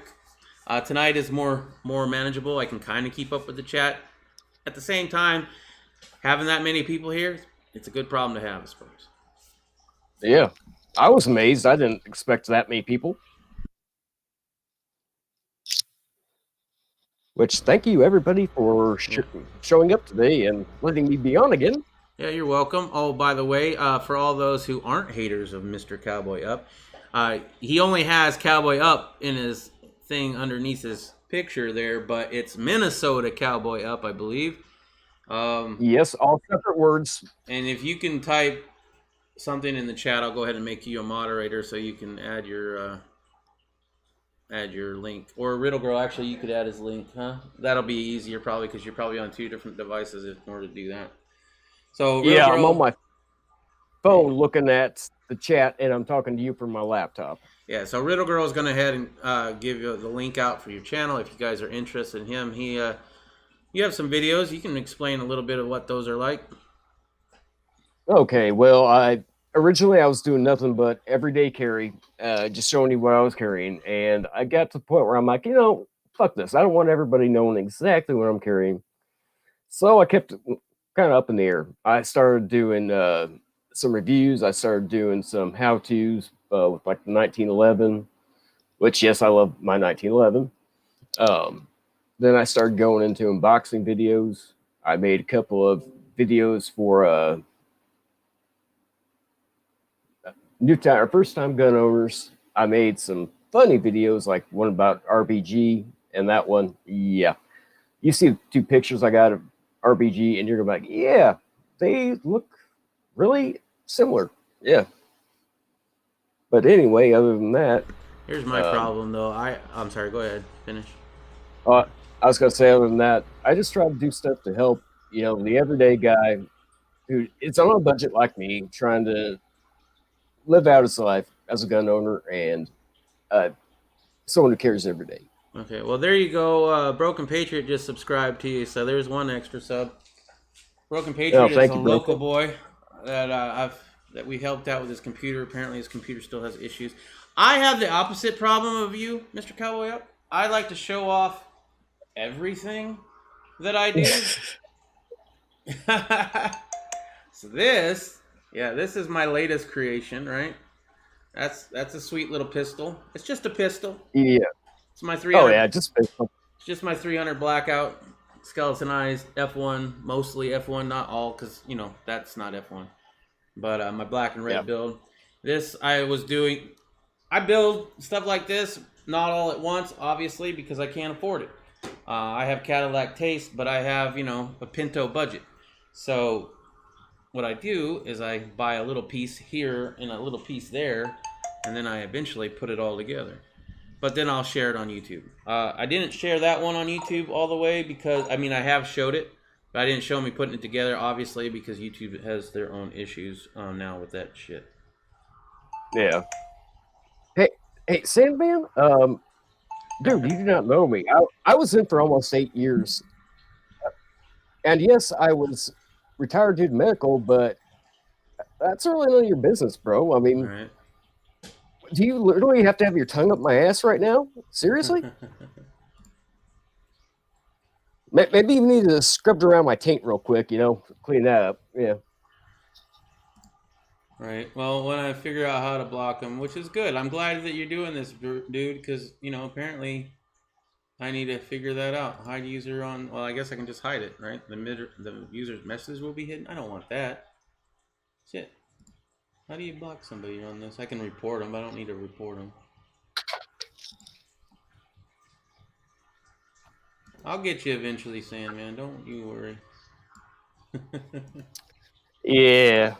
S6: Tonight is more manageable. I can kind of keep up with the chat. At the same time, having that many people here, it's a good problem to have, I suppose.
S8: Yeah. I was amazed. I didn't expect that many people. Which, thank you, everybody, for showing up today and letting me be on again.
S6: Yeah, you're welcome. Oh, by the way, for all those who aren't haters of Mr. Cowboy Up, he only has Cowboy Up in his thing underneath his picture there, but it's Minnesota Cowboy Up, I believe.
S8: Yes, all separate words.
S6: And if you can type something in the chat, I'll go ahead and make you a moderator so you can add your link. Or Riddle Girl, actually, you could add his link, huh? That'll be easier probably because you're probably on 2 different devices in order to do that. So
S8: Riddle Girl, I'm on my phone looking at the chat, and I'm talking to you from my laptop.
S6: Yeah, so Riddle Girl is going to head and give you the link out for your channel if you guys are interested in him. You have some videos. You can explain a little bit of what those are like.
S8: Okay, well, originally I was doing nothing but everyday carry, just showing you what I was carrying, and I got to the point where I'm like, fuck this. I don't want everybody knowing exactly what I'm carrying. So I kept it kind of up in the air. I started doing some reviews. I started doing some how-tos with like the 1911, which, yes, I love my 1911. Then I started going into unboxing videos. I made a couple of videos for new time or first time gun owners. I made some funny videos, like one about RBG, and that one, yeah. You see the two pictures I got of RBG, and you're gonna be like, yeah, they look really similar. Yeah. But anyway, other than that,
S6: Here's my problem, though. I'm sorry. Go ahead. Finish.
S8: I was gonna say, other than that, I just try to do stuff to help, the everyday guy who is on a budget like me, trying to live out his life as a gun owner and someone who cares every day.
S6: Okay, well, there you go. Broken Patriot just subscribed to you, so there's one extra sub. Broken Patriot is a local boy that we helped out with his computer. Apparently, his computer still has issues. I have the opposite problem of you, Mr. Cowboy Up. I like to show off everything that I do. So this is my latest creation, right? That's a sweet little pistol. It's just a pistol.
S8: Yeah.
S6: It's my 300.
S8: Oh yeah, just pistol.
S6: It's just my 300 blackout, skeletonized F1, mostly F1, not all, because that's not F1. But my black and red build. This I build stuff like this, not all at once, obviously, because I can't afford it. I have Cadillac taste, but I have a Pinto budget. So what I do is I buy a little piece here and a little piece there, and then I eventually put it all together. But then I'll share it on YouTube. I didn't share that one on YouTube all the way because, I have showed it, but I didn't show me putting it together, obviously, because YouTube has their own issues now with that shit.
S8: Yeah. Hey, Sandman, dude, you do not know me. I was in for almost 8 years. And yes, I was retired due to medical, but that's really none of your business, bro. I mean,
S6: Right.
S8: Do you literally have to have your tongue up my ass right now? Seriously? Maybe you need to scrub around my taint real quick, clean that up. Yeah.
S6: Right. Well, when I figure out how to block them, which is good. I'm glad that you're doing this, dude, because, apparently I need to figure that out. Hide user on, well, I guess I can just hide it, right? The user's message will be hidden. I don't want that. Shit. How do you block somebody on this? I can report them, but I don't need to report them. I'll get you eventually, Sandman. Don't you worry.
S8: Yeah.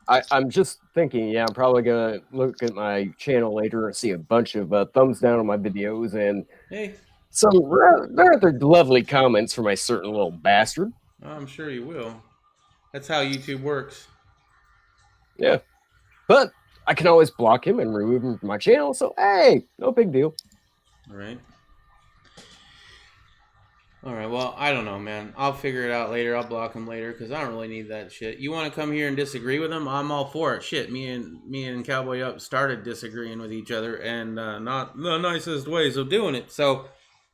S8: I'm just thinking, I'm probably going to look at my channel later and see a bunch of thumbs down on my videos and some rather lovely comments from a certain little bastard.
S6: I'm sure you will. That's how YouTube works.
S8: Yeah. But I can always block him and remove him from my channel, so hey, no big deal.
S6: All right. All right, well, I don't know, man. I'll figure it out later. I'll block him later because I don't really need that shit. You want to come here and disagree with him? I'm all for it. Shit, me and Cowboy Up started disagreeing with each other, and not the nicest ways of doing it. So,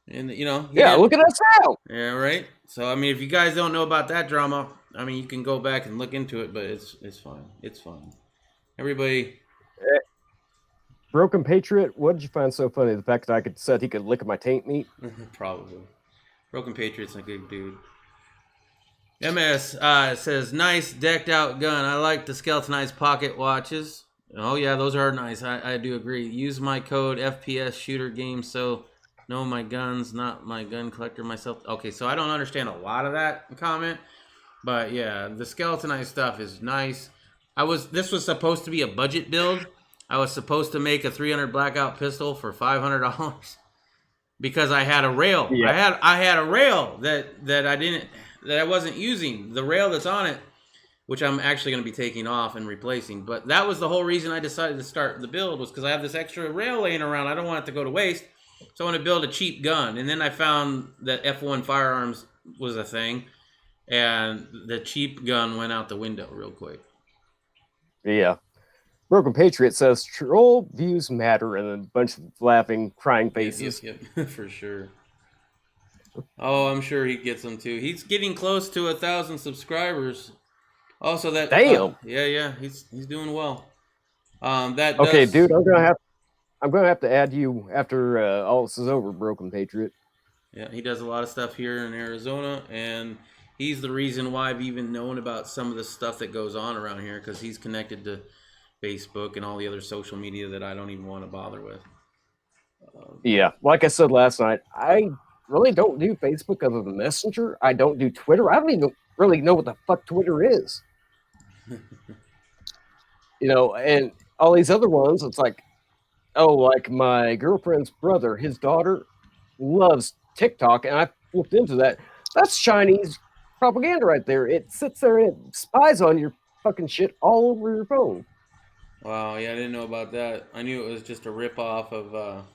S6: and
S8: yeah, look at us now.
S6: Yeah, right. So, if you guys don't know about that drama, you can go back and look into it, but it's fine. It's fine. Everybody.
S8: Broken Patriot, what did you find so funny? The fact that he could lick my taint meat?
S6: Probably. Broken Patriot's a good dude. MS says, nice decked out gun. I like the skeletonized pocket watches. Oh yeah, those are nice. I do agree. Use my code FPS shooter game so know my guns, not my gun collector myself. Okay, so I don't understand a lot of that comment. But yeah, the skeletonized stuff is nice. This was supposed to be a budget build. I was supposed to make a 300 blackout pistol for $500 because I had a rail. Yeah. I had a rail that I wasn't using. The rail that's on it, which I'm actually going to be taking off and replacing. But that was the whole reason I decided to start the build, was because I have this extra rail laying around. I don't want it to go to waste. So I want to build a cheap gun. And then I found that F1 firearms was a thing. And the cheap gun went out the window real quick.
S8: Yeah. Broken Patriot says, troll views matter, and a bunch of laughing, crying faces.
S6: Yep, for sure. Oh, I'm sure he gets them too. He's getting close to 1,000 subscribers. Also, that
S8: Damn.
S6: yeah, he's doing well. That
S8: Okay,
S6: does,
S8: dude, I'm gonna have to add you after all this is over, Broken Patriot.
S6: Yeah, he does a lot of stuff here in Arizona, and he's the reason why I've even known about some of the stuff that goes on around here, because he's connected to Facebook and all the other social media that I don't even want to bother with.
S8: Yeah, like I said last night, I really don't do Facebook as a messenger. I don't do Twitter. I don't even really know what the fuck Twitter is. You know, and all these other ones, it's like, oh, like my girlfriend's brother, his daughter loves TikTok, and I looked into that. That's Chinese propaganda right there. It sits there and it spies on your fucking shit all over your phone.
S6: Wow, yeah, I didn't know about that. I knew it was just a ripoff of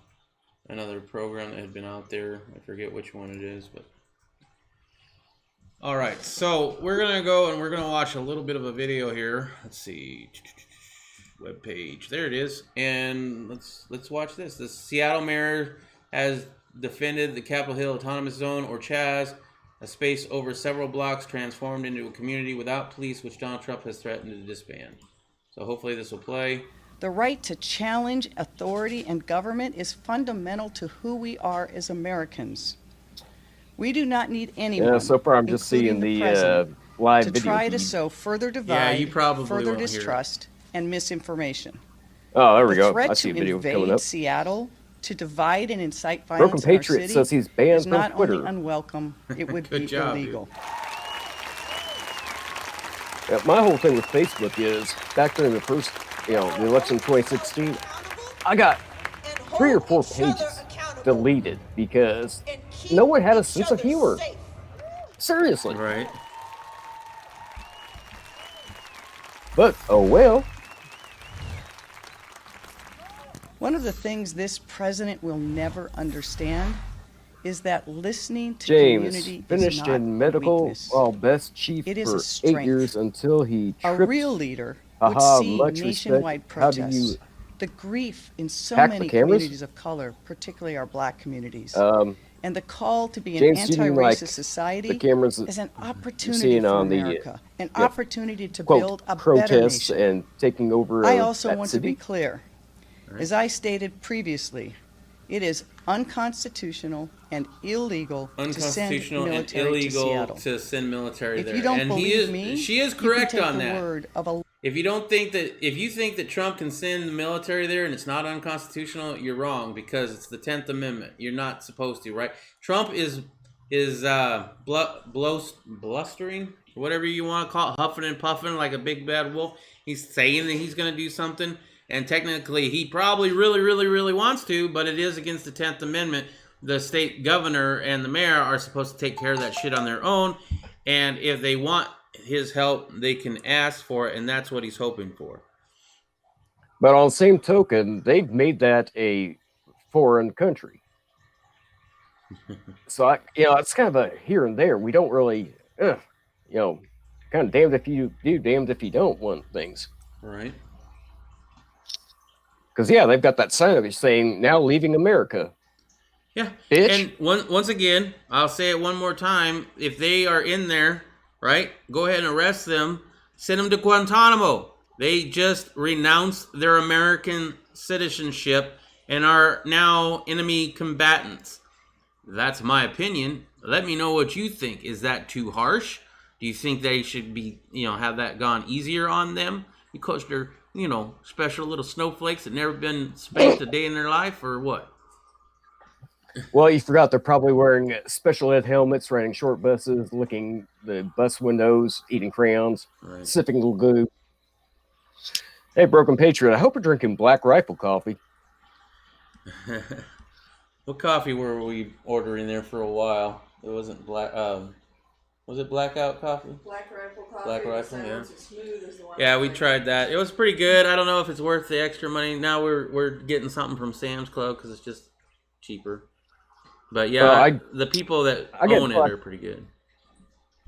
S6: another program that had been out there. I forget which one it is, but all right. So we're gonna go and we're gonna watch a little bit of a video here. Let's see, web page. There it is, and let's watch this. The Seattle mayor has defended the Capitol Hill Autonomous Zone, or CHAZ, a space over several blocks transformed into a community without police, which Donald Trump has threatened to disband. So hopefully this will play.
S9: The right to challenge authority and government is fundamental to who we are as Americans. We do not need anyone,
S8: Yeah, so far I'm just seeing
S9: including
S8: the
S9: president,
S8: live
S9: to
S8: video
S9: try to
S8: feed.
S9: sow further
S6: Yeah,
S9: divide,
S6: you probably
S9: further
S6: won't hear it.
S9: distrust, and misinformation.
S8: Oh, there we
S9: The
S8: go.
S9: threat
S8: I see a
S9: to
S8: video coming
S9: invade
S8: up.
S9: Seattle, to divide and incite
S8: Broken
S9: violence in our
S8: Patriot
S9: city,
S8: says he's banned
S9: is
S8: from
S9: not
S8: Twitter.
S9: only unwelcome, it would
S6: Good
S9: be
S6: job, dude.
S9: illegal.
S8: Yeah, my whole thing with Facebook is back during the first, the election 2016, I got 3 or 4 pages deleted because no one had a sense of humor. Seriously.
S6: Right.
S8: But, oh well.
S9: One of the things this president will never understand is that listening to
S8: James
S9: community is
S8: finished
S9: not
S8: in medical,
S9: weakness.
S8: best chief
S9: It is a
S8: for
S9: strength.
S8: 8 years until he
S9: A
S8: tripped.
S9: real leader would
S8: Aha,
S9: see
S8: much
S9: nationwide
S8: respect. How do
S9: protests,
S8: you
S9: the grief in so
S8: hack the
S9: many
S8: cameras?
S9: communities of color, particularly our black communities,
S8: Um,
S9: and the call to be an
S8: James, do you mean,
S9: anti-racist
S8: like,
S9: society
S8: the cameras that
S9: is an
S8: you're
S9: opportunity
S8: seeing
S9: for
S8: on the,
S9: America, an
S8: yeah,
S9: opportunity to
S8: quote,
S9: build a better
S8: protests
S9: nation.
S8: and taking over
S9: I also
S8: that
S9: want
S8: city?
S9: to be clear. As I stated previously, it is unconstitutional and illegal to send
S6: Unconstitutional and
S9: military to
S6: illegal
S9: Seattle.
S6: to send military
S9: If
S6: there.
S9: you don't
S6: And
S9: believe me,
S6: she is
S9: you can
S6: correct
S9: take
S6: on
S9: the
S6: that.
S9: word of a
S6: If you think that Trump can send the military there and it's not unconstitutional, you're wrong, because it's the 10th Amendment. You're not supposed to, right? Trump is blustering, whatever you want to call it, huffing and puffing like a big bad wolf. He's saying that he's going to do something, and technically he probably really wants to, but it is against the 10th Amendment. The state governor and the mayor are supposed to take care of that shit on their own, and if they want his help, they can ask for it, and that's what he's hoping for.
S8: But on the same token, they've made that a foreign country. So, it's kind of a here and there. We don't really, kind of damned if you do, damned if you don't want things.
S6: Right.
S8: Because, they've got that sign of it saying, now leaving America.
S6: Yeah.
S8: Bitch.
S6: And once again, I'll say it one more time. If they are in there, right, go ahead and arrest them. Send them to Guantanamo. They just renounced their American citizenship and are now enemy combatants. That's my opinion. Let me know what you think. Is that too harsh? Do you think they should be, have that gone easier on them because they're, special little snowflakes that never been spanked a day in their life, or what?
S8: Well, you forgot they're probably wearing special ed helmets, riding short buses, licking the bus windows, eating crayons,
S6: Right.
S8: sipping little goo. Hey, Broken Patriot, I hope you're drinking Black Rifle coffee.
S6: What coffee were we ordering there for a while? It wasn't black. Was it Blackout coffee?
S7: Black Rifle coffee.
S6: Black
S7: the
S6: Rifle,
S7: sounds
S6: yeah.
S7: as smooth as the one
S6: Yeah,
S7: I
S6: we
S7: like.
S6: tried that. It was pretty good. I don't know if it's worth the extra money. Now we're getting something from Sam's Club because it's just cheaper. But yeah,
S8: Well,
S6: the people that
S8: I get
S6: own it
S8: Black-
S6: are pretty good.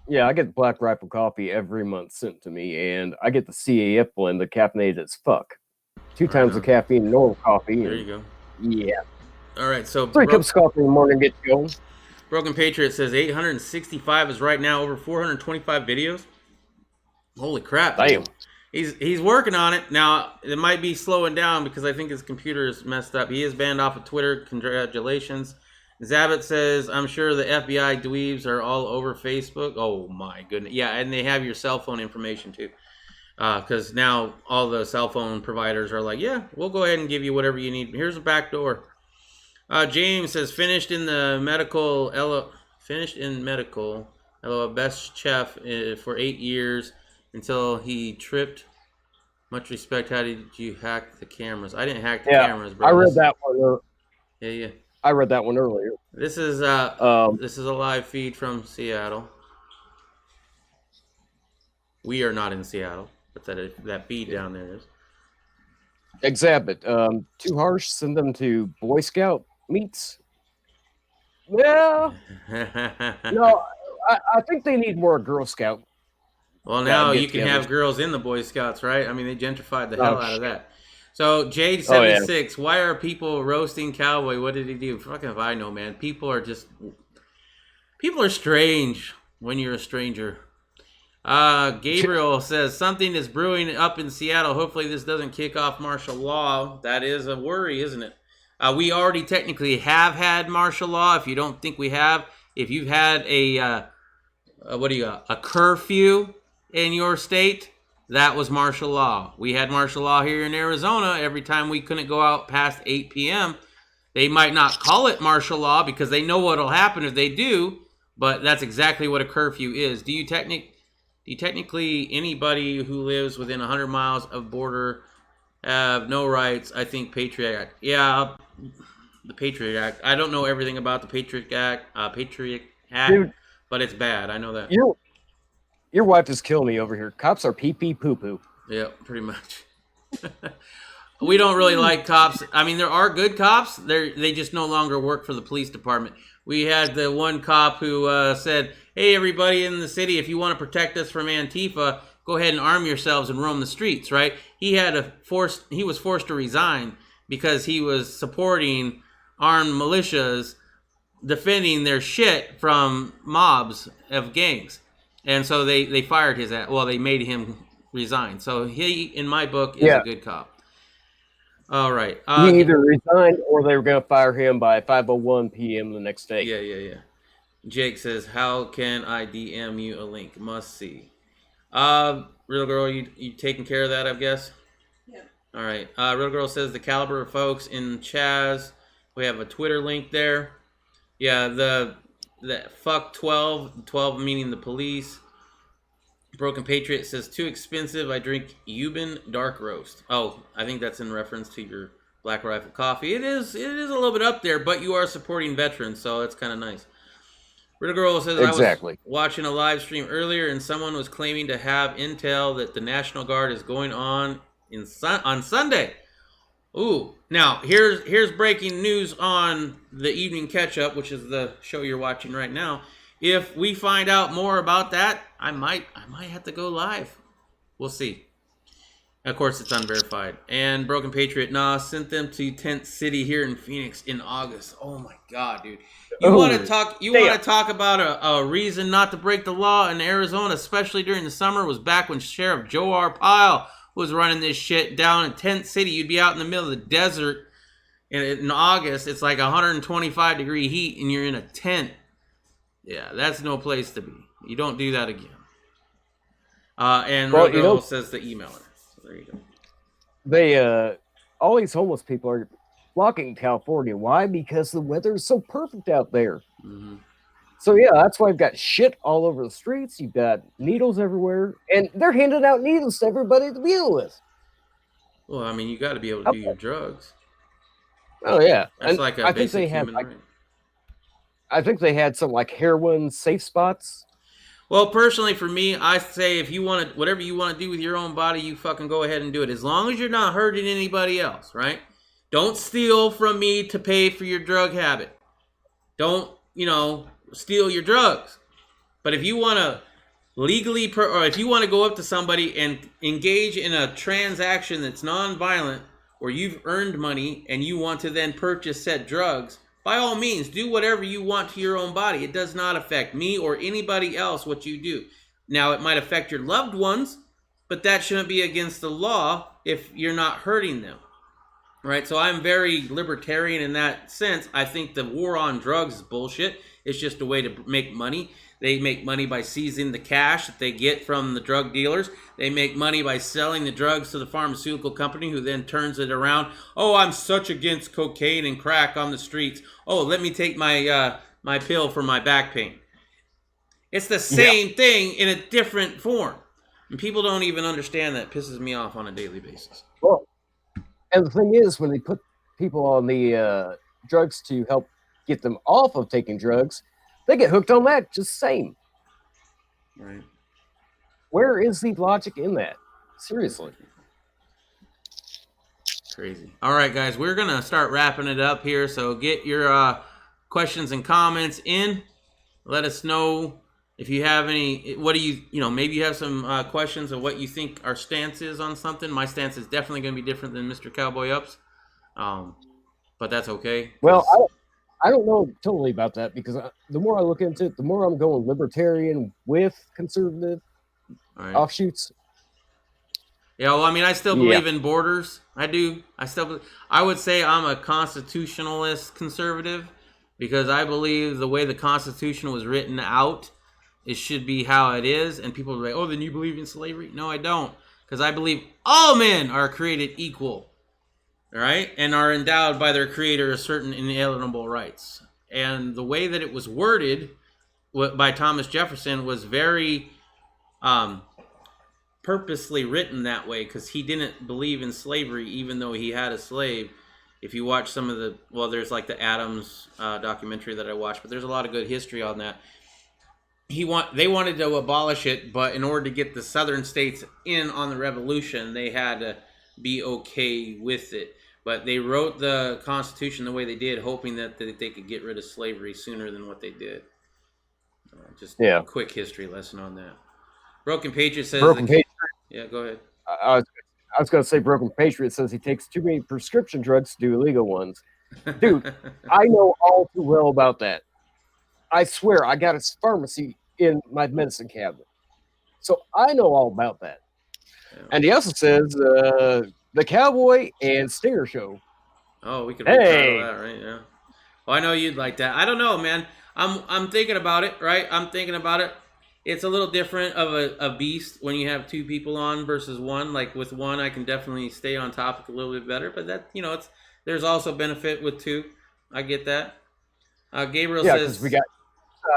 S8: Yeah, I get Black Rifle coffee every month sent to me, and I get the CAF blend, the caffeinated as fuck. 2 times the
S6: on.
S8: caffeine in normal coffee.
S6: There
S8: and-
S6: you go.
S8: Yeah.
S6: All right, so
S8: 3 cups of coffee in the morning get you going.
S6: Broken Patriot says 865 is right now over 425 videos. Holy crap!
S8: Damn.
S6: He's working on it now. It might be slowing down because I think his computer is messed up. He is banned off of Twitter. Congratulations. Zabit says, I'm sure the FBI dweebs are all over Facebook. Oh my goodness. Yeah, and they have your cell phone information too. Because now all the cell phone providers are like, yeah, we'll go ahead and give you whatever you need. Here's a back door. James says, finished in medical. Hello, best chef for 8 years until he tripped. Much respect. How did you hack the cameras? I didn't hack the cameras, bro.
S8: I read that one.
S6: Yeah.
S8: I read that one earlier.
S6: This is a live feed from Seattle. We are not in Seattle, but that feed down there is.
S8: Exhibit. Too harsh. Send them to Boy Scout meets. Yeah. No, I think they need more Girl Scout.
S6: Well, now you can have girls in the Boy Scouts, right? I mean, they gentrified the hell out of that. So, Jade76, why are people roasting Cowboy? What did he do? Fucking if I know, man. People are strange when you're a stranger. Gabriel says, something is brewing up in Seattle. Hopefully this doesn't kick off martial law. That is a worry, isn't it? We already technically have had martial law. If you don't think we have, if you've had a curfew in your state, that was martial law. We had martial law here in Arizona. Every time we couldn't go out past 8 p.m., they might not call it martial law because they know what'll happen if they do, but that's exactly what a curfew is. Do you technically, anybody who lives within 100 miles of border have no rights? I think Patriot Act. Yeah, the Patriot Act. I don't know everything about the Patriot Act,
S8: Dude,
S6: but it's bad. I know that.
S8: Your wife is killing me over here. Cops are pee-pee poo-poo.
S6: Yeah, pretty much. We don't really like cops. I mean, there are good cops. They just no longer work for the police department. We had the one cop who said, hey, everybody in the city, if you want to protect us from Antifa, go ahead and arm yourselves and roam the streets, right? He was forced to resign because he was supporting armed militias defending their shit from mobs of gangs. And so they fired his ass. Well, they made him resign. So he, in my book, is a good cop. All right.
S8: He either resigned or they were going to fire him by 5:01 p.m. the next day.
S6: Yeah. Jake says, how can I DM you a link? Must see. Real Girl, you taking care of that, I guess?
S7: Yeah.
S6: All right. Real Girl says the caliber of folks in Chaz. We have a Twitter link there. Yeah, the fuck 12 meaning the police. Broken Patriot says, too expensive. I drink Euban Dark Roast. Oh, I think that's in reference to your Black Rifle coffee. It is a little bit up there, but you are supporting veterans, so that's kind of nice. Ritter Girl says,
S8: exactly.
S6: I was watching a live stream earlier, and someone was claiming to have intel that the National Guard is going on Sunday. Ooh, now here's breaking news on the Evening Catch-Up, which is the show you're watching right now. If we find out more about that, I might have to go live. We'll see. Of course, it's unverified. And Broken Patriot, sent them to Tent City here in Phoenix in August. Oh my God, dude! You want to talk about a reason not to break the law in Arizona, especially during the summer? Was back when Sheriff Joe Arpaio was running this shit down in Tent City. You'd be out in the middle of the desert in August. It's like 125 degree heat, and you're in a tent. Yeah, that's no place to be. You don't do that again. And Rogo says the emailer. So there you go.
S8: They all these homeless people are flocking to California. Why? Because the weather is so perfect out there.
S6: Mm-hmm.
S8: So yeah, that's why I've got shit all over the streets. You've got needles everywhere, and they're handing out needles to everybody to deal with.
S6: Well, I mean, you got to be able to do your drugs.
S8: Oh yeah,
S6: that's
S8: and
S6: like a basic human right.
S8: I think they had some like heroin safe spots.
S6: Well, personally, for me, I say if you want to, whatever you want to do with your own body, you fucking go ahead and do it. As long as you're not hurting anybody else, right? Don't steal from me to pay for your drug habit. Don't, steal your drugs. But if you want to legally, or if you want to go up to somebody and engage in a transaction that's non-violent, where you've earned money and you want to then purchase said drugs, by all means, do whatever you want to your own body. It does not affect me or anybody else what you do. Now, it might affect your loved ones, but that shouldn't be against the law if you're not hurting them. Right? So I'm very libertarian in that sense. I think the war on drugs is bullshit. It's just a way to make money. They make money by seizing the cash that they get from the drug dealers. They make money by selling the drugs to the pharmaceutical company, who then turns it around. Oh, I'm such against cocaine and crack on the streets. Oh, let me take my my pill for my back pain. It's the same thing in a different form. And people don't even understand that. It pisses me off on a daily basis.
S8: Well, and the thing is, when they put people on the drugs to help get them off of taking drugs, they get hooked on that just the same.
S6: Right.
S8: Where is the logic in that? Seriously.
S6: Crazy. All right, guys, we're going to start wrapping it up here. So get your questions and comments in. Let us know if you have any. What do you maybe you have some questions of what you think our stance is on something. My stance is definitely going to be different than Mr. Cowboy Up's. But that's okay.
S8: Well, I don't know totally about that, because the more I look into it, the more I'm going libertarian with conservative offshoots.
S6: Yeah, well, I mean, I still believe in borders. I do. I would say I'm a constitutionalist conservative, because I believe the way the Constitution was written out, it should be how it is. And people are like, oh, then you believe in slavery? No, I don't. Because I believe all men are created equal. All right, and are endowed by their creator with certain inalienable rights. And the way that it was worded by Thomas Jefferson was very purposely written that way, because he didn't believe in slavery, even though he had a slave. If you watch some of there's like the Adams documentary that I watched, but there's a lot of good history on that. They wanted to abolish it, but in order to get the southern states in on the revolution, they had to be okay with it. But they wrote the Constitution the way they did, hoping that they could get rid of slavery sooner than what they did. Just a quick history lesson on that. Broken Patriot says... Yeah, go ahead.
S8: I was going to say Broken Patriot says he takes too many prescription drugs to do illegal ones. Dude, I know all too well about that. I swear, I got a pharmacy in my medicine cabinet. So I know all about that. Yeah. And he also says... The Cowboy and Stinger Show.
S6: Oh, we could retitle that, right? Yeah. Well, I know you'd like that. I don't know, man. I'm thinking about it, right? I'm thinking about it. It's a little different of a beast when you have two people on versus one. Like with one, I can definitely stay on topic a little bit better. But that, there's also benefit with two. I get that. Gabriel says,
S8: because we got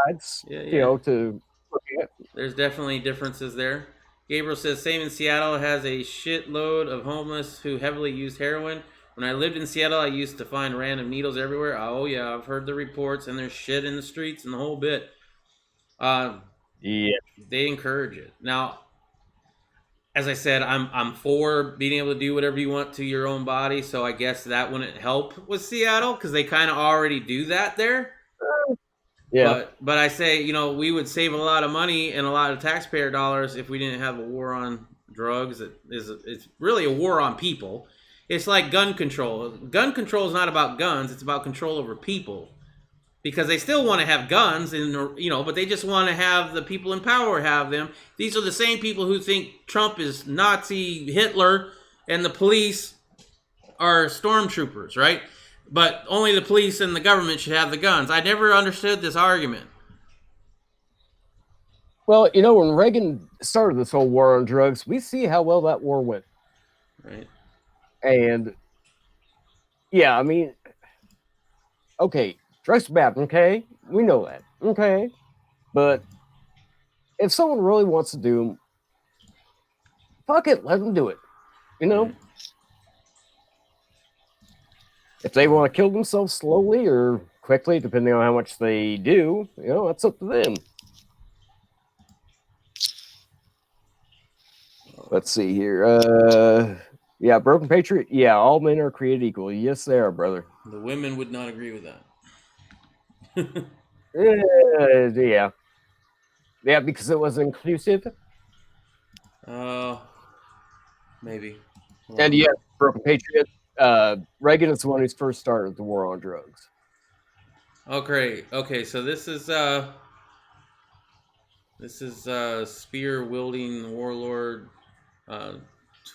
S8: sides, to look at.
S6: There's definitely differences there. Gabriel says, same in Seattle, has a shitload of homeless who heavily use heroin. When I lived in Seattle, I used to find random needles everywhere. Oh, yeah, I've heard the reports, and there's shit in the streets and the whole bit. They encourage it. Now, as I said, I'm for being able to do whatever you want to your own body, so I guess that wouldn't help with Seattle, because they kind of already do that there.
S8: Yeah.
S6: But I say, we would save a lot of money and a lot of taxpayer dollars if we didn't have a war on drugs. It's really a war on people. It's like gun control. Gun control is not about guns. It's about control over people. Because they still want to have guns, but they just want to have the people in power have them. These are the same people who think Trump is Nazi Hitler and the police are stormtroopers, right? But only the police and the government should have the guns. I never understood this argument.
S8: Well, when Reagan started this whole war on drugs, we see how well that war went.
S6: Right.
S8: And, yeah, I mean, okay, drugs are bad, okay? We know that, okay? But if someone really wants to do them, fuck it, let them do it, If they want to kill themselves slowly or quickly, depending on how much they do, that's up to them. Let's see here. Broken Patriot. Yeah, all men are created equal. Yes, they are, brother.
S6: The women would not agree with that.
S8: Yeah, because it was inclusive.
S6: Maybe.
S8: And yeah, Broken Patriot. Reagan is the one who's first started the war on drugs.
S6: Oh, great. Okay, so this is This is spear wielding warlord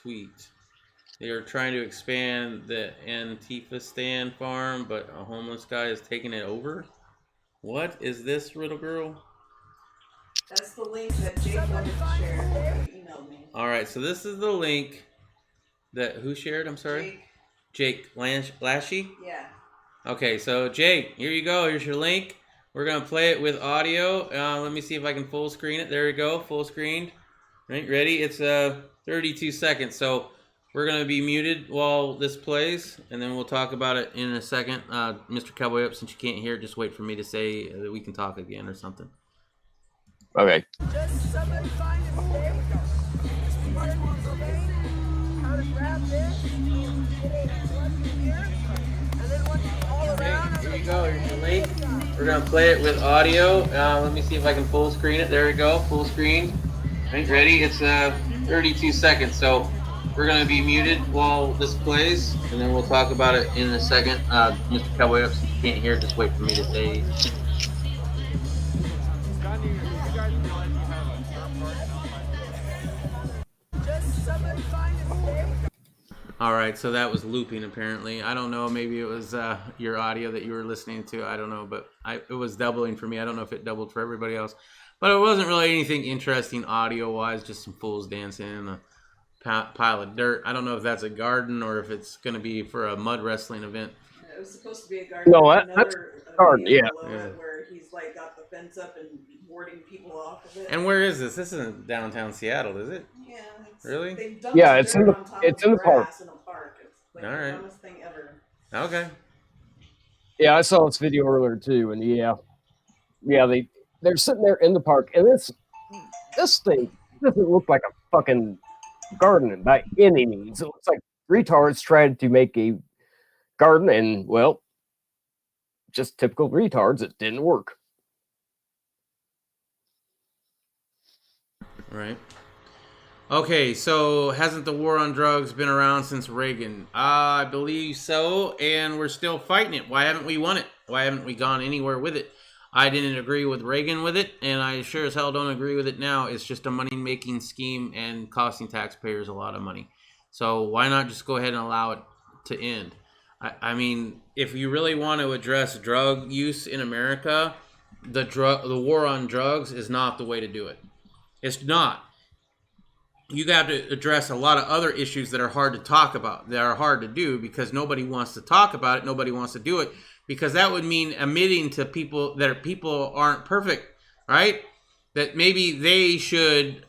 S6: tweet. They are trying to expand the Antifa stand farm, but a homeless guy is taking it over. What is this, Riddle Girl?
S7: That's the link that Jake wanted to share. He emailed me.
S6: All right, so this is the link that who shared? I'm sorry. Jake Lashy.
S7: Yeah.
S6: Okay, so Jake, here you go. Here's your link. We're gonna play it with audio. Let me see if I can full screen it. There we go, full screened. Right, ready? It's 32 seconds. So we're gonna be muted while this plays, and then we'll talk about it in a second. Mr. Cowboy Up, since you can't hear it, just wait for me to say that we can talk again or something.
S8: Okay.
S10: Just somebody find a mistake. How to grab this.
S6: Here you go. Here's your link. We're gonna play it with audio. Let me see if I can full screen it. There we go, full screen. Right, ready? It's 32 seconds. So we're gonna be muted while this plays, and then we'll talk about it in a second. Mr. Cowboy Up, since you can't hear it, just wait for me to say. All right, so that was looping apparently. I don't know, maybe it was your audio that you were listening to. I don't know, but it was doubling for me. I don't know if it doubled for everybody else. But it wasn't really anything interesting audio-wise, just some fools dancing in a pile of dirt. I don't know if that's a garden or if it's going to be for a mud wrestling event.
S7: It was supposed to be a garden.
S8: No, that's a garden, yeah.
S7: Where he's like got the fence up and warding people off of it.
S6: And where is this? This isn't downtown Seattle, is it?
S7: Yeah.
S6: Really?
S8: Yeah, it's in the park.
S7: It's in a park. It's like
S6: All
S7: the
S6: right.
S7: dumbest thing ever.
S6: Okay.
S8: Yeah, I saw this video earlier too, and yeah, they're sitting there in the park, and this thing doesn't look like a fucking garden by any means. It looks like retards tried to make a garden, and well, just typical retards. It didn't work.
S6: Right. Okay, so hasn't the war on drugs been around since Reagan? I believe so, and we're still fighting it. Why haven't we won it? Why haven't we gone anywhere with it? I didn't agree with Reagan with it, and I sure as hell don't agree with it now. It's just a money-making scheme and costing taxpayers a lot of money. So why not just go ahead and allow it to end? I mean, if you really want to address drug use in America, the war on drugs is not the way to do it. It's not. You got to address a lot of other issues that are hard to talk about, that are hard to do because nobody wants to talk about it. Nobody wants to do it because that would mean admitting to people that people aren't perfect, right? That maybe they should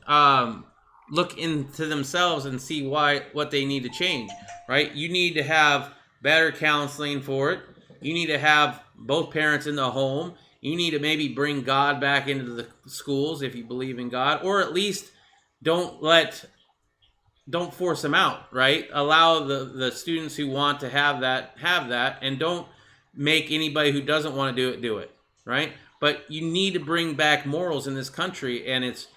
S6: look into themselves and see what they need to change, right? You need to have better counseling for it. You need to have both parents in the home. You need to maybe bring God back into the schools if you believe in God, or at least don't force them out, right? Allow the students who want to have that, and don't make anybody who doesn't want to do it, right? But you need to bring back morals in this country, and it's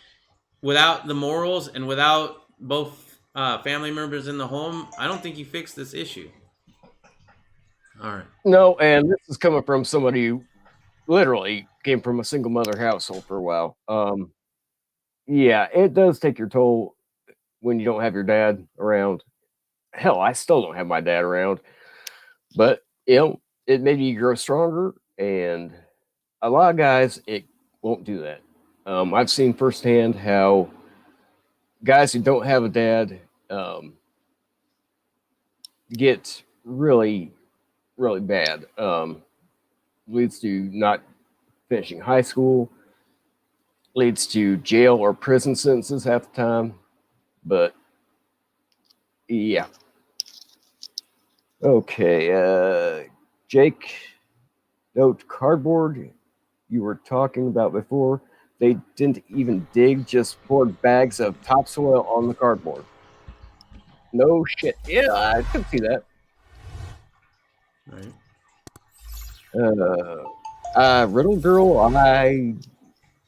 S6: without the morals and without both family members in the home, I don't think you fix this issue. All right.
S8: No, and this is coming from somebody who literally came from a single mother household for a while. Yeah, it does take your toll when you don't have your dad around. Hell, I still don't have my dad around. But, it made you grow stronger. And a lot of guys, it won't do that. I've seen firsthand how guys who don't have a dad get really, really bad. Leads to not finishing high school. Leads to jail or prison sentences half the time. But, yeah. Okay, Jake, note cardboard you were talking about before. They didn't even dig, just poured bags of topsoil on the cardboard. No shit. Yeah, I could see that.
S6: Right.
S8: Riddle Girl,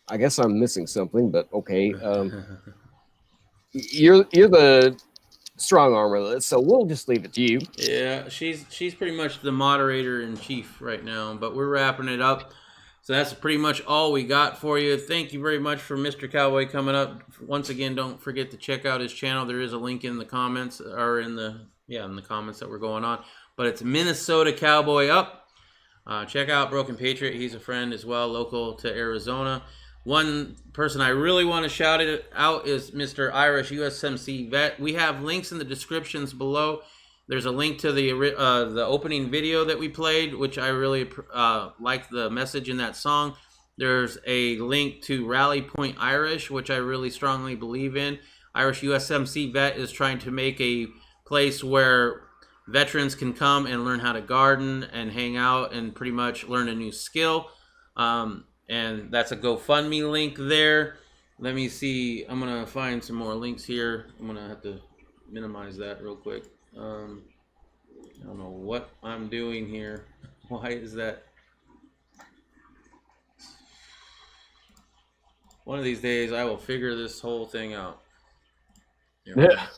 S8: I guess I'm missing something, but okay. You're the strong arm of this, so we'll just leave it to you.
S6: Yeah, she's pretty much the moderator in chief right now, but we're wrapping it up. So that's pretty much all we got for you. Thank you very much for Mr. Cowboy coming up. Once again, don't forget to check out his channel. There is a link in the comments, or in the comments that we're going on. But it's Minnesota Cowboy Up. Check out Broken Patriot. He's a friend as well, local to Arizona. One person I really want to shout it out is Mr. Irish USMC Vet. We have links in the descriptions below. There's a link to the opening video that we played, which I really like the message in that song. There's a link to Rally Point Irish, which I really strongly believe in. Irish USMC Vet is trying to make a place where veterans can come and learn how to garden and hang out and pretty much learn a new skill. And that's a GoFundMe link there. Let me see. I'm going to find some more links here. I'm going to have to minimize that real quick. I don't know what I'm doing here. Why is that? One of these days I will figure this whole thing out.
S8: Yeah.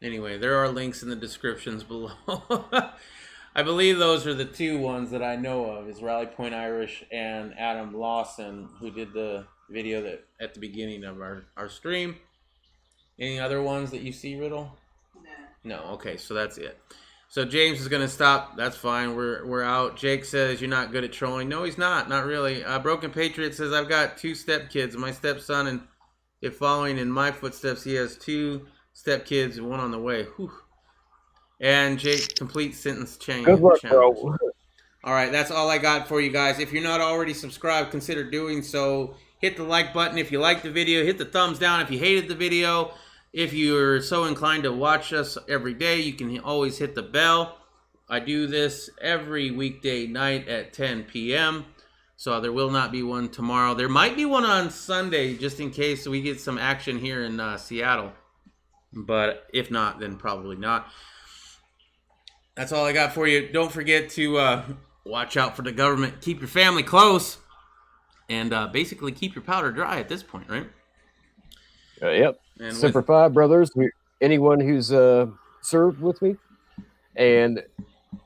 S6: Anyway, there are links in the descriptions below. I believe those are the two ones that I know of, is Rally Point Irish and Adam Lawson, who did the video that at the beginning of our stream. Any other ones that you see, Riddle? No. Okay, so that's it. So James is going to stop. That's fine. We're out. Jake says you're not good at trolling. No, he's not. Not really. Broken Patriot says I've got 2 stepkids. My stepson, and if following in my footsteps, he has 2 stepkids and 1 on the way. Whew. And Jake, complete sentence change.
S8: Good luck, bro.
S6: All right, that's all I got for you guys. If you're not already subscribed, consider doing so. Hit the like button if you liked the video. Hit the thumbs down if you hated the video. If you're so inclined to watch us every day, you can always hit the bell. I do this every weekday night at 10 p.m. So there will not be one tomorrow. There might be one on Sunday, just in case we get some action here in Seattle. But if not, then probably not. That's all I got for you. Don't forget to watch out for the government. Keep your family close. And basically keep your powder dry at this point, right?
S8: Yep.
S6: And
S8: Semper Fi, brothers. Anyone who's served with me. And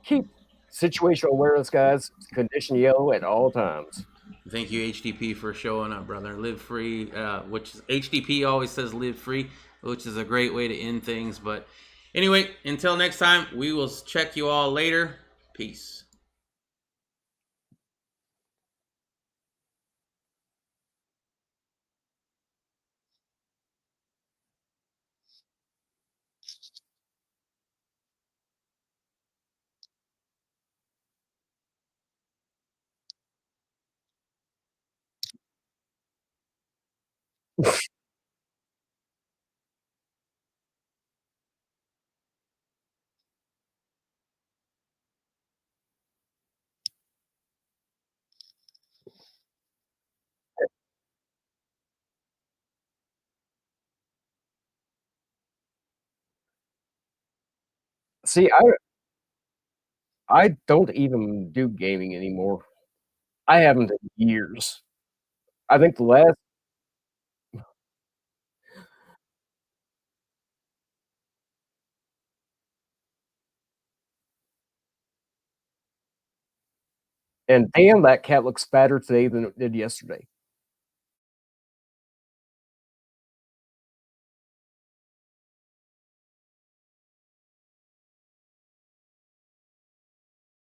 S8: keep situational awareness, guys. Condition yellow at all times.
S6: Thank you, HDP, for showing up, brother. Live free, which is, HDP always says live free, which is a great way to end things. But anyway, until next time, we will check you all later. Peace.
S8: See, I don't even do gaming anymore. I haven't in years. I think the last and damn, that cat looks fatter today than it did yesterday.